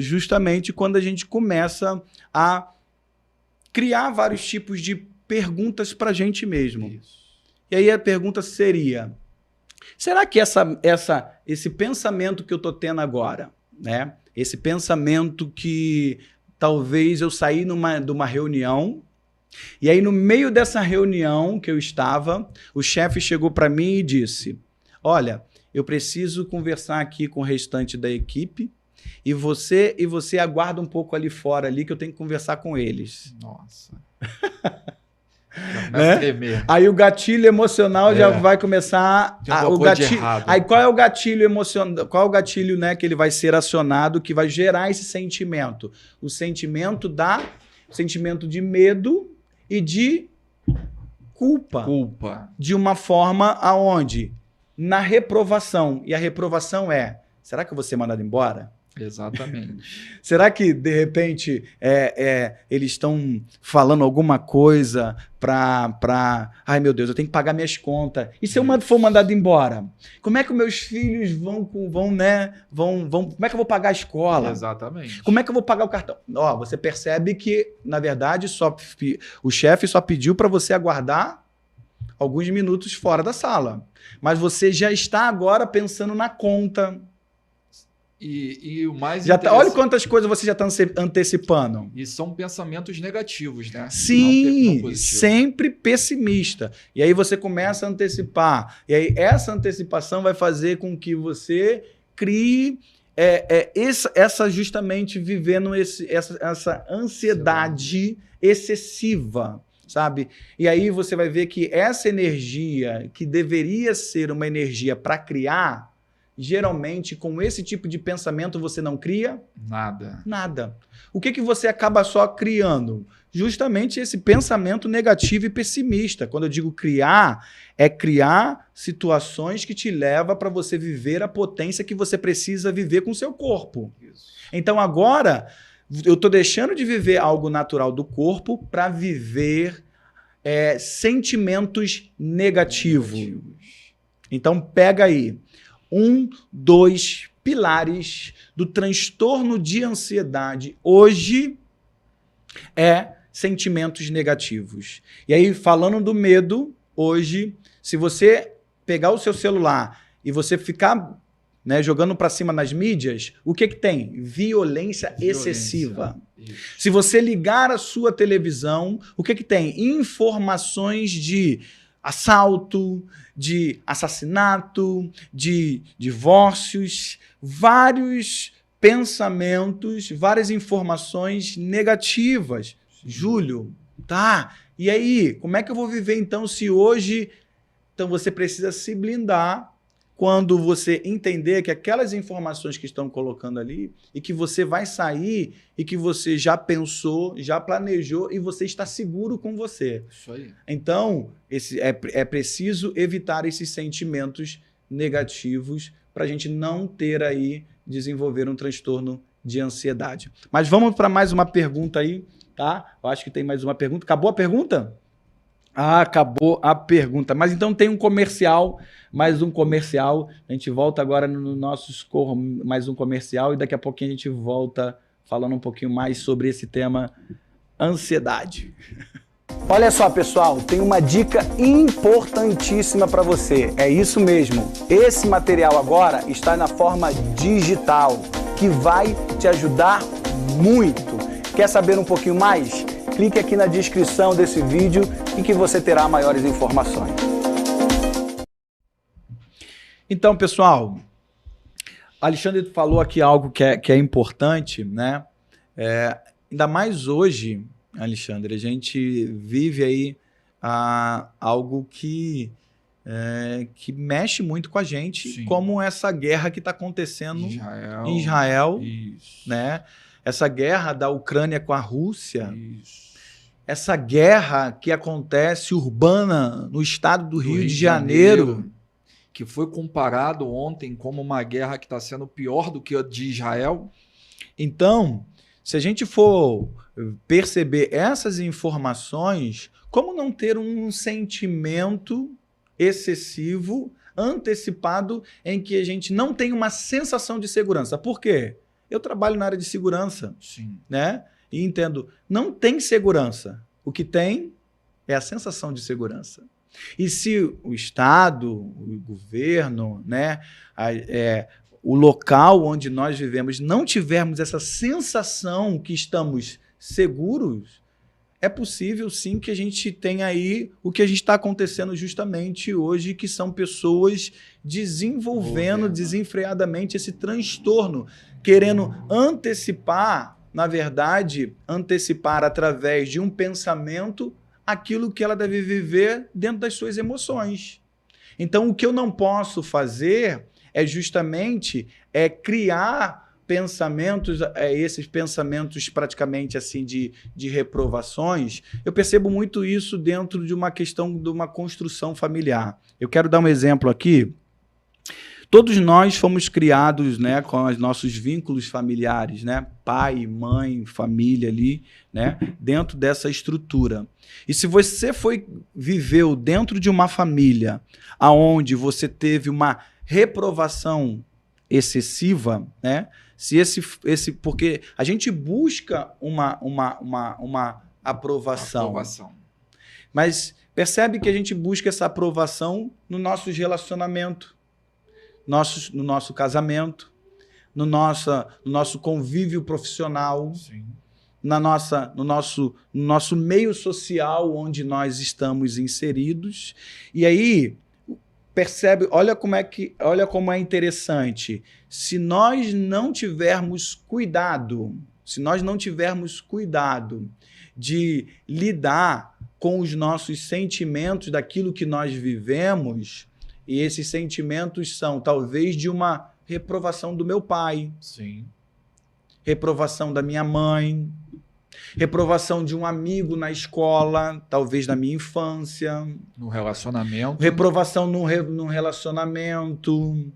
justamente quando a gente começa a criar vários tipos de perguntas para a gente mesmo. Isso. E aí a pergunta seria, será que esse pensamento que eu estou tendo agora, né? Esse pensamento que talvez eu saí de uma reunião, e aí no meio dessa reunião que eu estava, o chefe chegou para mim e disse, olha, eu preciso conversar aqui com o restante da equipe, e você aguarda um pouco ali fora, ali, que eu tenho que conversar com eles. Nossa. Né? Aí o gatilho emocional já vai começar. Aí qual é o gatilho emocional? Qual é o gatilho, né, que ele vai ser acionado, que vai gerar esse sentimento? O sentimento de medo e de culpa. De uma forma aonde? Na reprovação. E a reprovação será que eu vou ser mandado embora? Exatamente. Será que, de repente, eles estão falando alguma coisa ai, meu Deus, eu tenho que pagar minhas contas. E se eu for mandado embora? Como é que meus filhos vão, como é que eu vou pagar a escola? Exatamente. Como é que eu vou pagar o cartão? Ó, você percebe que, na verdade, o chefe só pediu para você aguardar alguns minutos fora da sala. Mas você já está agora pensando na conta. E o mais Olha quantas coisas você já está antecipando. E são pensamentos negativos, né? Sim, não sempre pessimista. E aí você começa a antecipar. E aí essa antecipação vai fazer com que você crie justamente vivendo essa ansiedade excessiva, sabe? E aí você vai ver que essa energia, que deveria ser uma energia para criar, geralmente, com esse tipo de pensamento, você não cria? Nada. O que você acaba só criando? Justamente esse pensamento negativo e pessimista. Quando eu digo criar, é criar situações que te levam para você viver a potência que você precisa viver com o seu corpo. Isso. Então, agora, eu estou deixando de viver algo natural do corpo para viver sentimentos negativos. Então, pega aí. 2 pilares do transtorno de ansiedade hoje sentimentos negativos. E aí, falando do medo, hoje, se você pegar o seu celular e você ficar jogando para cima nas mídias, o que tem? Violência excessiva. Isso. Se você ligar a sua televisão, o que tem? Informações de assalto, de assassinato, de divórcios, vários pensamentos, várias informações negativas. Sim. Júlio, tá? E aí, como é que eu vou viver então se hoje... Então você precisa se blindar quando você entender que aquelas informações que estão colocando ali e que você vai sair e que você já pensou, já planejou e você está seguro com você. Isso aí. Então, é preciso evitar esses sentimentos negativos para a gente não ter aí, desenvolver um transtorno de ansiedade. Mas vamos para mais uma pergunta aí, tá? Eu acho que tem mais uma pergunta. Acabou a pergunta? Ah, acabou a pergunta. Mas então tem um comercial, mais um comercial. A gente volta agora no nosso mais um comercial e daqui a pouquinho a gente volta falando um pouquinho mais sobre esse tema ansiedade. Olha só, pessoal, tem uma dica importantíssima para você. É isso mesmo. Esse material agora está na forma digital, que vai te ajudar muito. Quer saber um pouquinho mais? Clique aqui na descrição desse vídeo e que você terá maiores informações. Então, pessoal, Alexandre falou aqui algo que é importante, né? Ainda mais hoje, Alexandre, a gente vive aí algo que mexe muito com a gente. Sim. Como essa guerra que está acontecendo em Israel, né? Essa guerra da Ucrânia com a Rússia. Isso. Essa guerra que acontece urbana no estado do Rio de Janeiro, que foi comparado ontem como uma guerra que está sendo pior do que a de Israel. Então, se a gente for perceber essas informações, como não ter um sentimento excessivo, antecipado, em que a gente não tem uma sensação de segurança? Por quê? Eu trabalho na área de segurança. Sim. Né? E entendo, não tem segurança. O que tem é a sensação de segurança. E se o Estado, o governo, né, o local onde nós vivemos não tivermos essa sensação que estamos seguros, é possível sim que a gente tenha aí o que a gente está acontecendo justamente hoje, que são pessoas desenvolvendo desenfreadamente esse transtorno, querendo antecipar, na verdade, antecipar através de um pensamento aquilo que ela deve viver dentro das suas emoções. Então, o que eu não posso fazer é justamente criar pensamentos, esses pensamentos praticamente assim de reprovações. Eu percebo muito isso dentro de uma questão de uma construção familiar. Eu quero dar um exemplo aqui. Todos nós fomos criados, né, com os nossos vínculos familiares, né? Pai, mãe, família ali, né? Dentro dessa estrutura. E se você viveu dentro de uma família aonde você teve uma reprovação excessiva, né? Porque a gente busca uma aprovação. Mas percebe que a gente busca essa aprovação no nosso relacionamento, no nosso casamento, no nosso convívio profissional, Sim. no nosso meio social onde nós estamos inseridos. E aí, percebe, olha como é interessante. Se nós não tivermos cuidado de lidar com os nossos sentimentos daquilo que nós vivemos, e esses sentimentos são talvez de uma reprovação do meu pai, Sim. reprovação da minha mãe, reprovação de um amigo na escola, talvez na minha infância, No relacionamento. reprovação num relacionamento.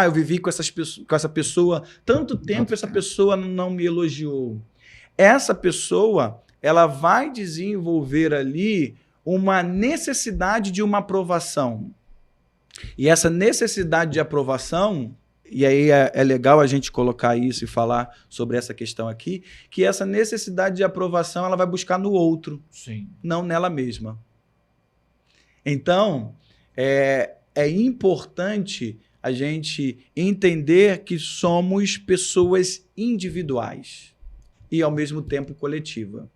Eu vivi com essa pessoa tanto tempo, essa pessoa não me elogiou. Essa pessoa, ela vai desenvolver ali uma necessidade de uma aprovação. E essa necessidade de aprovação, e aí é legal a gente colocar isso e falar sobre essa questão aqui, que essa necessidade de aprovação ela vai buscar no outro, Sim. não nela mesma. Então, é importante a gente entender que somos pessoas individuais e, ao mesmo tempo, coletiva.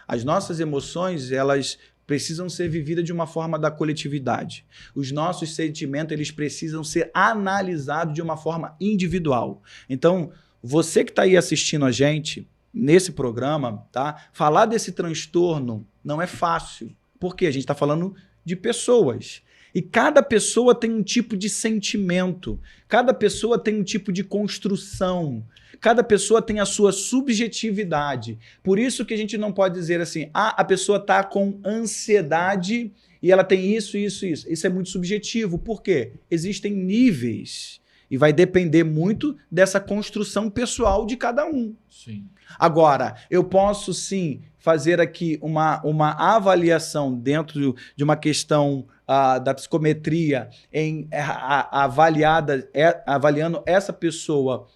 As nossas emoções, elas precisam ser vividas de uma forma da coletividade. Os nossos sentimentos, eles precisam ser analisados de uma forma individual. Então, você que está aí assistindo a gente nesse programa, tá? Falar desse transtorno não é fácil, porque a gente está falando de pessoas. E cada pessoa tem um tipo de sentimento, cada pessoa tem um tipo de construção, cada pessoa tem a sua subjetividade. Por isso que a gente não pode dizer assim, a pessoa está com ansiedade e ela tem isso, isso, isso. Isso é muito subjetivo. Por quê? Existem níveis e vai depender muito dessa construção pessoal de cada um. Sim. Agora, eu posso sim fazer aqui uma avaliação dentro de uma questão da psicometria, avaliando essa pessoa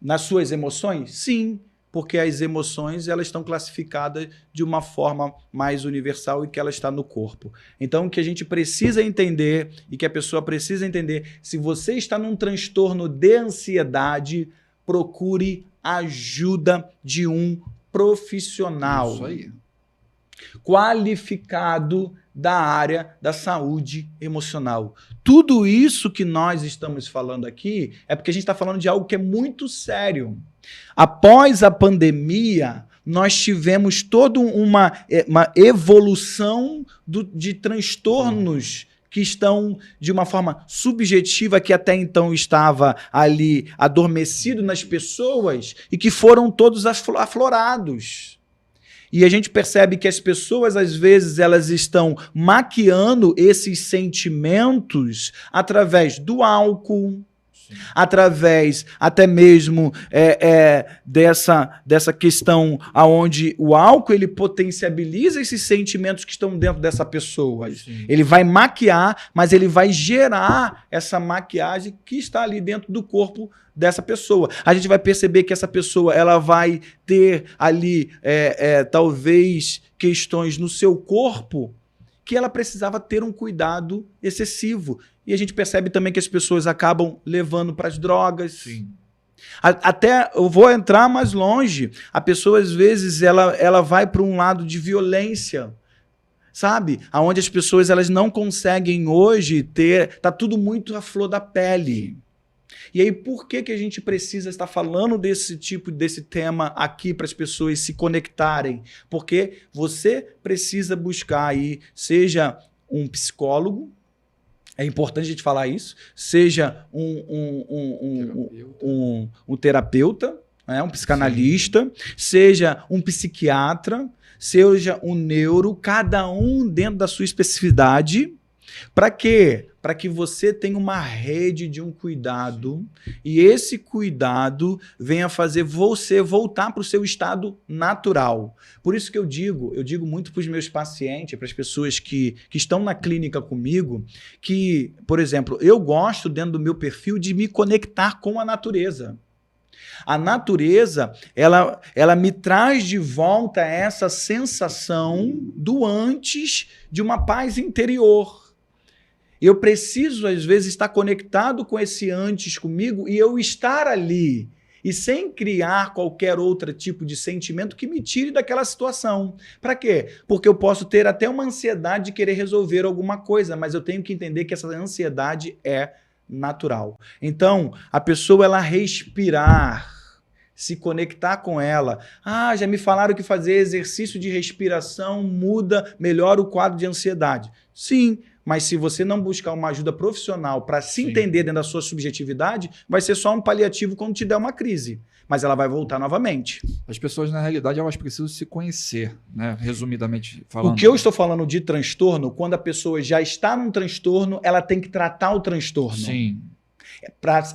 nas suas emoções? Sim, porque as emoções elas estão classificadas de uma forma mais universal e que ela está no corpo. Então, o que a gente precisa entender e que a pessoa precisa entender, se você está num transtorno de ansiedade, procure ajuda de um profissional. Isso aí. Qualificado da área da saúde emocional. Tudo isso que nós estamos falando aqui é porque a gente está falando de algo que é muito sério. Após a pandemia, nós tivemos toda uma evolução de transtornos que estão de uma forma subjetiva, que até então estava ali adormecido nas pessoas e que foram todos aflorados. E a gente percebe que as pessoas, às vezes, elas estão maquiando esses sentimentos através do álcool, através até mesmo dessa questão onde o álcool ele potencializa esses sentimentos que estão dentro dessa pessoa. Sim. Ele vai maquiar, mas ele vai gerar essa maquiagem que está ali dentro do corpo dessa pessoa. A gente vai perceber que essa pessoa ela vai ter ali talvez questões no seu corpo que ela precisava ter um cuidado excessivo. E a gente percebe também que as pessoas acabam levando para as drogas. Sim. Até eu vou entrar mais longe. A pessoa, às vezes, ela vai para um lado de violência, sabe? Onde as pessoas elas não conseguem hoje ter... Está tudo muito à flor da pele. E aí, por que a gente precisa estar falando desse tema aqui para as pessoas se conectarem? Porque você precisa buscar aí, seja um psicólogo, é importante a gente falar isso, seja um terapeuta, né, um psicanalista, sim, seja um psiquiatra, seja um neuro, cada um dentro da sua especificidade, Para quê? Para que você tenha uma rede de um cuidado e esse cuidado venha fazer você voltar para o seu estado natural. Por isso que eu digo muito para os meus pacientes, para as pessoas que estão na clínica comigo, que, por exemplo, eu gosto dentro do meu perfil de me conectar com a natureza. A natureza, ela me traz de volta essa sensação do antes de uma paz interior. Eu preciso, às vezes, estar conectado com esse antes comigo e eu estar ali e sem criar qualquer outro tipo de sentimento que me tire daquela situação. Para quê? Porque eu posso ter até uma ansiedade de querer resolver alguma coisa, mas eu tenho que entender que essa ansiedade é natural. Então, a pessoa, ela respirar, se conectar com ela. Ah, já me falaram que fazer exercício de respiração melhora o quadro de ansiedade. Sim, mas se você não buscar uma ajuda profissional para se entender dentro da sua subjetividade, vai ser só um paliativo quando te der uma crise. Mas ela vai voltar novamente. As pessoas, na realidade, elas precisam se conhecer, né? Resumidamente falando. O que eu estou falando de transtorno, quando a pessoa já está num transtorno, ela tem que tratar o transtorno. Sim.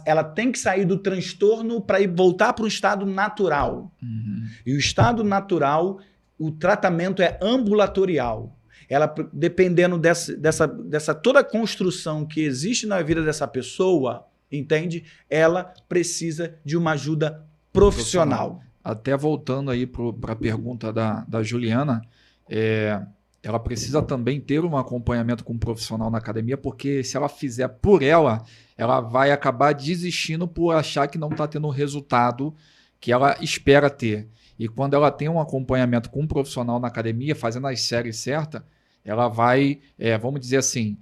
Ela tem que sair do transtorno para voltar para um estado natural. E o estado natural, o tratamento é ambulatorial. Ela, dependendo dessa toda a construção que existe na vida dessa pessoa, entende? Ela precisa de uma ajuda profissional. Até voltando aí para a pergunta da Juliana, ela precisa também ter um acompanhamento com um profissional na academia, porque se ela fizer por ela vai acabar desistindo por achar que não está tendo o resultado que ela espera ter. E quando ela tem um acompanhamento com um profissional na academia, fazendo as séries certas, ela vai, vamos dizer assim,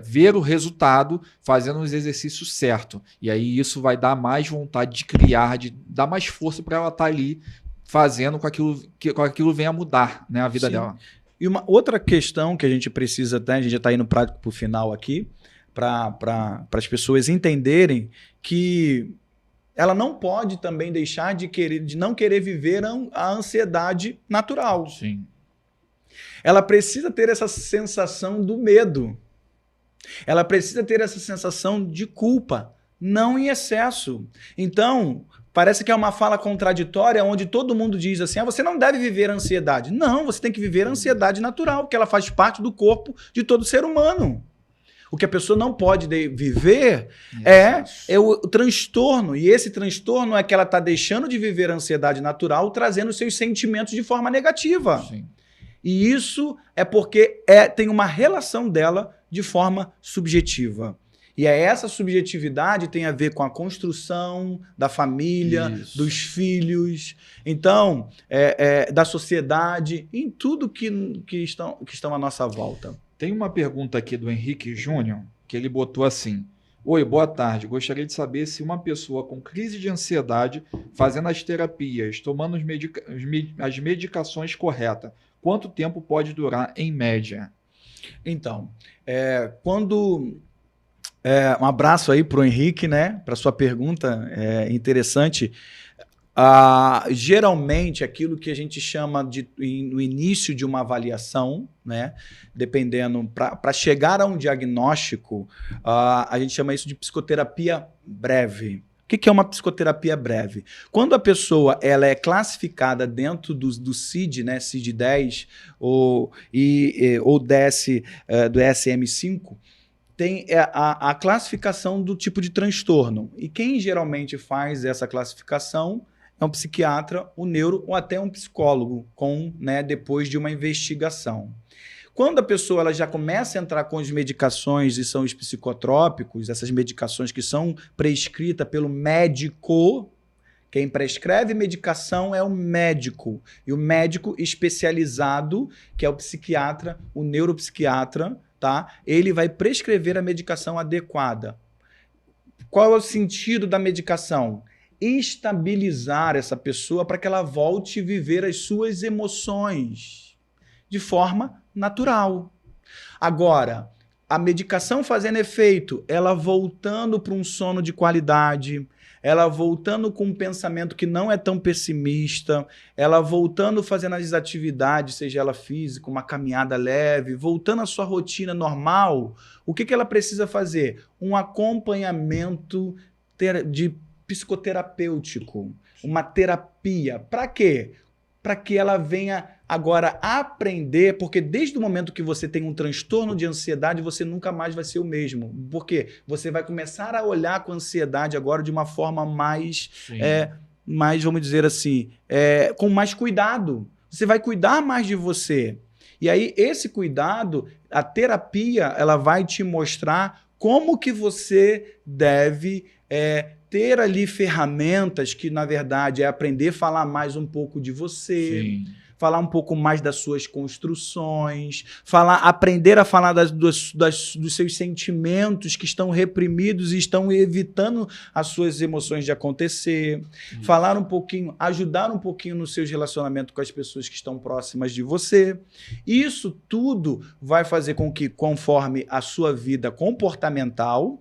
ver o resultado fazendo os exercícios certos. E aí isso vai dar mais vontade de criar, de dar mais força para ela estar ali fazendo com aquilo venha mudar, né, a vida dela. E uma outra questão que a gente precisa, a gente já está indo para o final aqui, para as pessoas entenderem que ela não pode também deixar de não querer viver a ansiedade natural. Sim. Ela precisa ter essa sensação do medo. Ela precisa ter essa sensação de culpa, não em excesso. Então, parece que é uma fala contraditória onde todo mundo diz assim, você não deve viver a ansiedade. Não, você tem que viver a ansiedade natural, porque ela faz parte do corpo de todo ser humano. O que a pessoa não pode viver é o transtorno. E esse transtorno é que ela está deixando de viver a ansiedade natural, trazendo seus sentimentos de forma negativa. Sim. E isso é porque tem uma relação dela de forma subjetiva. E essa subjetividade tem a ver com a construção da família, dos filhos, então, da sociedade, em tudo que estão à nossa volta. Tem uma pergunta aqui do Henrique Júnior, que ele botou assim: oi, boa tarde. Gostaria de saber se uma pessoa com crise de ansiedade, fazendo as terapias, tomando as medicações corretas, quanto tempo pode durar em média? Então, um abraço aí para o Henrique, né? Para sua pergunta interessante. Geralmente, aquilo que a gente chama no início de uma avaliação, né? Dependendo, para chegar a um diagnóstico, a gente chama isso de psicoterapia breve. O que é uma psicoterapia breve? Quando a pessoa ela é classificada dentro do CID, né, CID-10 ou do DSM-5, tem a classificação do tipo de transtorno. E quem geralmente faz essa classificação é um psiquiatra, um neuro ou até um psicólogo, depois de uma investigação. Quando a pessoa ela já começa a entrar com as medicações e são os psicotrópicos, essas medicações que são prescritas pelo médico, quem prescreve medicação é o médico. E o médico especializado, que é o psiquiatra, o neuropsiquiatra, tá? Ele vai prescrever a medicação adequada. Qual é o sentido da medicação? Estabilizar essa pessoa para que ela volte a viver as suas emoções de forma natural. Agora, a medicação fazendo efeito, ela voltando para um sono de qualidade, ela voltando com um pensamento que não é tão pessimista, ela voltando fazendo as atividades, seja ela física, uma caminhada leve, voltando à sua rotina normal, o que ela precisa fazer? Um acompanhamento de psicoterapêutico, uma terapia. Para quê? Para que ela venha agora aprender, porque desde o momento que você tem um transtorno de ansiedade, você nunca mais vai ser o mesmo. Por quê? Você vai começar a olhar com a ansiedade agora de uma forma mais, vamos dizer assim, com mais cuidado. Você vai cuidar mais de você. E aí, esse cuidado, a terapia, ela vai te mostrar como que você deve ter ali ferramentas que, na verdade, é aprender a falar mais um pouco de você, falar um pouco mais das suas construções, aprender a falar dos seus sentimentos que estão reprimidos e estão evitando as suas emoções de acontecer, falar um pouquinho, ajudar um pouquinho nos seus relacionamentos com as pessoas que estão próximas de você. Isso tudo vai fazer com que, conforme a sua vida comportamental,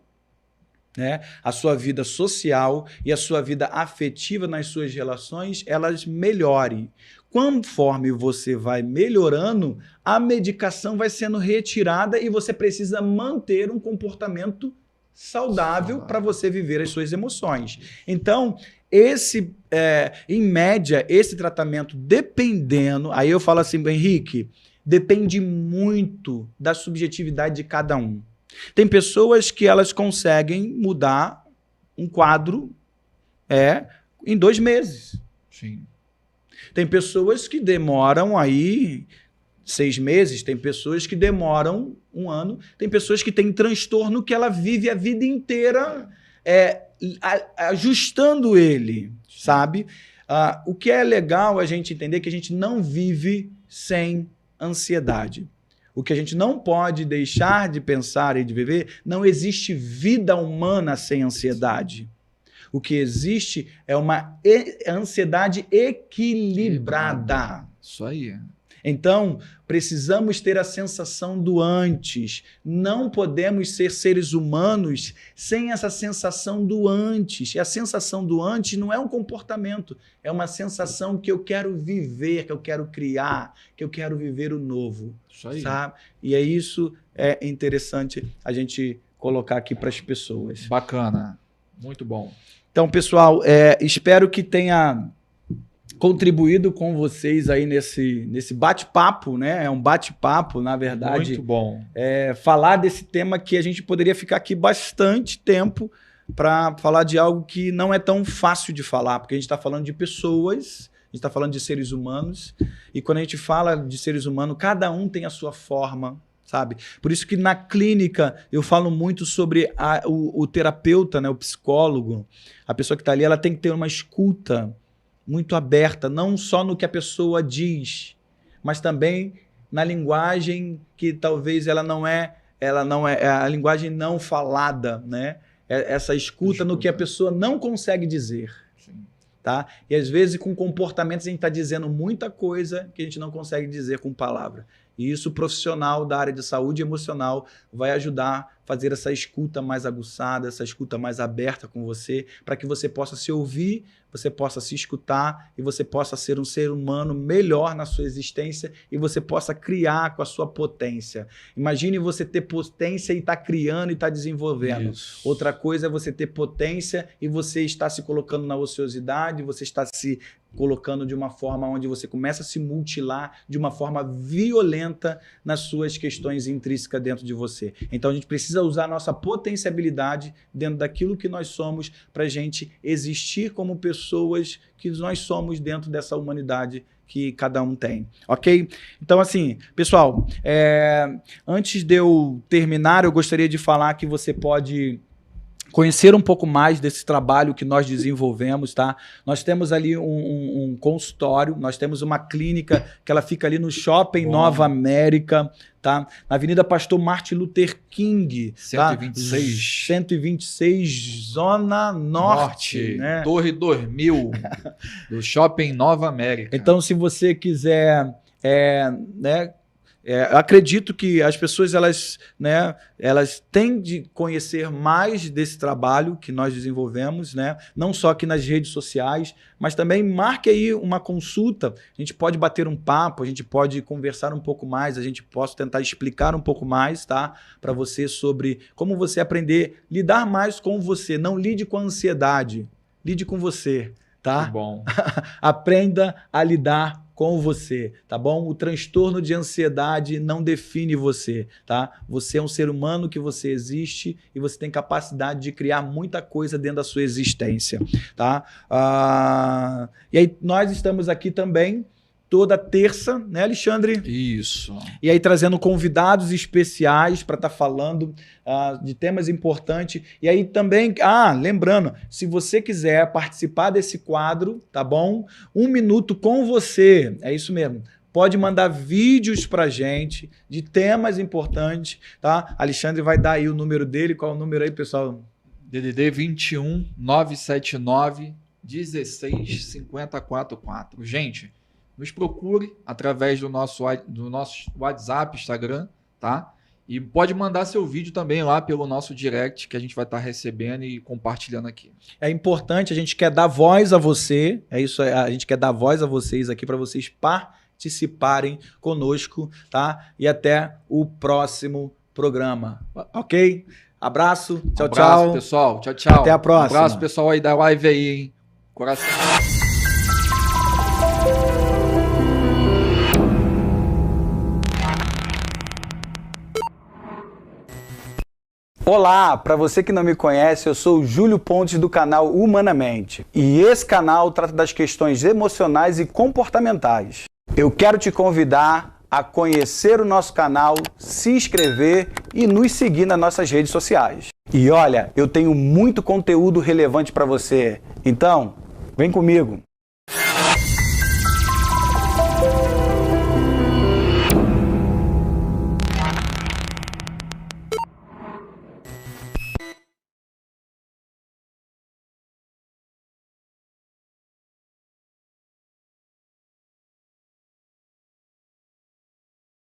a sua vida social e a sua vida afetiva nas suas relações, elas melhorem. Conforme você vai melhorando, a medicação vai sendo retirada e você precisa manter um comportamento saudável para você viver as suas emoções. Então, em média, esse tratamento, dependendo, aí eu falo assim, Henrique, depende muito da subjetividade de cada um. Tem pessoas que elas conseguem mudar um quadro em 2 meses. Sim. Tem pessoas que demoram aí 6 meses, tem pessoas que demoram 1 ano, tem pessoas que têm transtorno que ela vive a vida inteira ajustando ele, sabe? O que é legal a gente entender que a gente não vive sem ansiedade. O que a gente não pode deixar de pensar e de viver, não existe vida humana sem ansiedade. O que existe é uma ansiedade equilibrada. Isso aí. Então, precisamos ter a sensação do antes. Não podemos ser seres humanos sem essa sensação do antes. E a sensação do antes não é um comportamento, é uma sensação que eu quero viver, que eu quero criar, que eu quero viver o novo. Isso aí. Sabe? E isso é interessante a gente colocar aqui para as pessoas. Bacana. Muito bom. Então, pessoal, espero que tenha contribuído com vocês aí nesse bate-papo, né? É um bate-papo, na verdade. Muito bom. Falar desse tema que a gente poderia ficar aqui bastante tempo para falar de algo que não é tão fácil de falar, porque a gente está falando de pessoas, a gente está falando de seres humanos, e quando a gente fala de seres humanos, cada um tem a sua forma, sabe? Por isso que na clínica eu falo muito sobre o terapeuta, né? O psicólogo, a pessoa que está ali, ela tem que ter uma escuta muito aberta, não só no que a pessoa diz, mas também na linguagem que talvez ela não é a linguagem não falada, né? Essa escuta no que a pessoa não consegue dizer. Sim. Tá? E às vezes com comportamentos a gente está dizendo muita coisa que a gente não consegue dizer com palavra. E isso o profissional da área de saúde emocional vai ajudar a fazer essa escuta mais aguçada, essa escuta mais aberta com você, para que você possa se ouvir, você possa se escutar e você possa ser um ser humano melhor na sua existência e você possa criar com a sua potência. Imagine você ter potência e estar criando e estar desenvolvendo. Isso. Outra coisa é você ter potência e você estar se colocando na ociosidade, você está se colocando de uma forma onde você começa a se mutilar de uma forma violenta nas suas questões intrínsecas dentro de você. Então a gente precisa usar a nossa potencialidade dentro daquilo que nós somos para a gente existir como pessoas que nós somos dentro dessa humanidade que cada um tem, ok? Então assim, pessoal, antes de eu terminar, eu gostaria de falar que você pode conhecer um pouco mais desse trabalho que nós desenvolvemos, tá? Nós temos ali um consultório, nós temos uma clínica que ela fica ali no Shopping Nova América, tá? Na Avenida Pastor Martin Luther King, 126. Tá? 126, Zona Norte, né? Torre 2000, do Shopping Nova América. Então, se você quiser, né, Eu acredito que as pessoas elas têm de conhecer mais desse trabalho que nós desenvolvemos, né? Não só aqui nas redes sociais, mas também marque aí uma consulta. A gente pode bater um papo, a gente pode conversar um pouco mais, a gente pode tentar explicar um pouco mais, tá? Para você sobre como você aprender a lidar mais com você. Não lide com a ansiedade, lide com você, tá? Que bom. Aprenda a lidar com você, tá bom? O transtorno de ansiedade não define você, tá? Você é um ser humano que você existe e você tem capacidade de criar muita coisa dentro da sua existência, tá? E aí nós estamos aqui também toda terça, né, Alexandre? Isso. E aí trazendo convidados especiais para estar falando de temas importantes. E aí também, lembrando, se você quiser participar desse quadro, tá bom? 1 minuto com você, é isso mesmo. Pode mandar vídeos pra gente de temas importantes, tá? Alexandre vai dar aí o número dele. Qual é o número aí, pessoal? DDD 21 979 16 544. Gente, nos procure através do nosso WhatsApp, Instagram, tá? E pode mandar seu vídeo também lá pelo nosso direct, que a gente vai estar recebendo e compartilhando aqui. É importante, a gente quer dar voz a você, é isso, a gente quer dar voz a vocês aqui para vocês participarem conosco, tá? E até o próximo programa, ok? Abraço, tchau, tchau. Pessoal, tchau, tchau. Até a próxima. Abraço, pessoal aí da live aí, hein? Coração. Olá, para você que não me conhece, eu sou o Júlio Pontes do canal Humanamente. E esse canal trata das questões emocionais e comportamentais. Eu quero te convidar a conhecer o nosso canal, se inscrever e nos seguir nas nossas redes sociais. E olha, eu tenho muito conteúdo relevante para você. Então, vem comigo.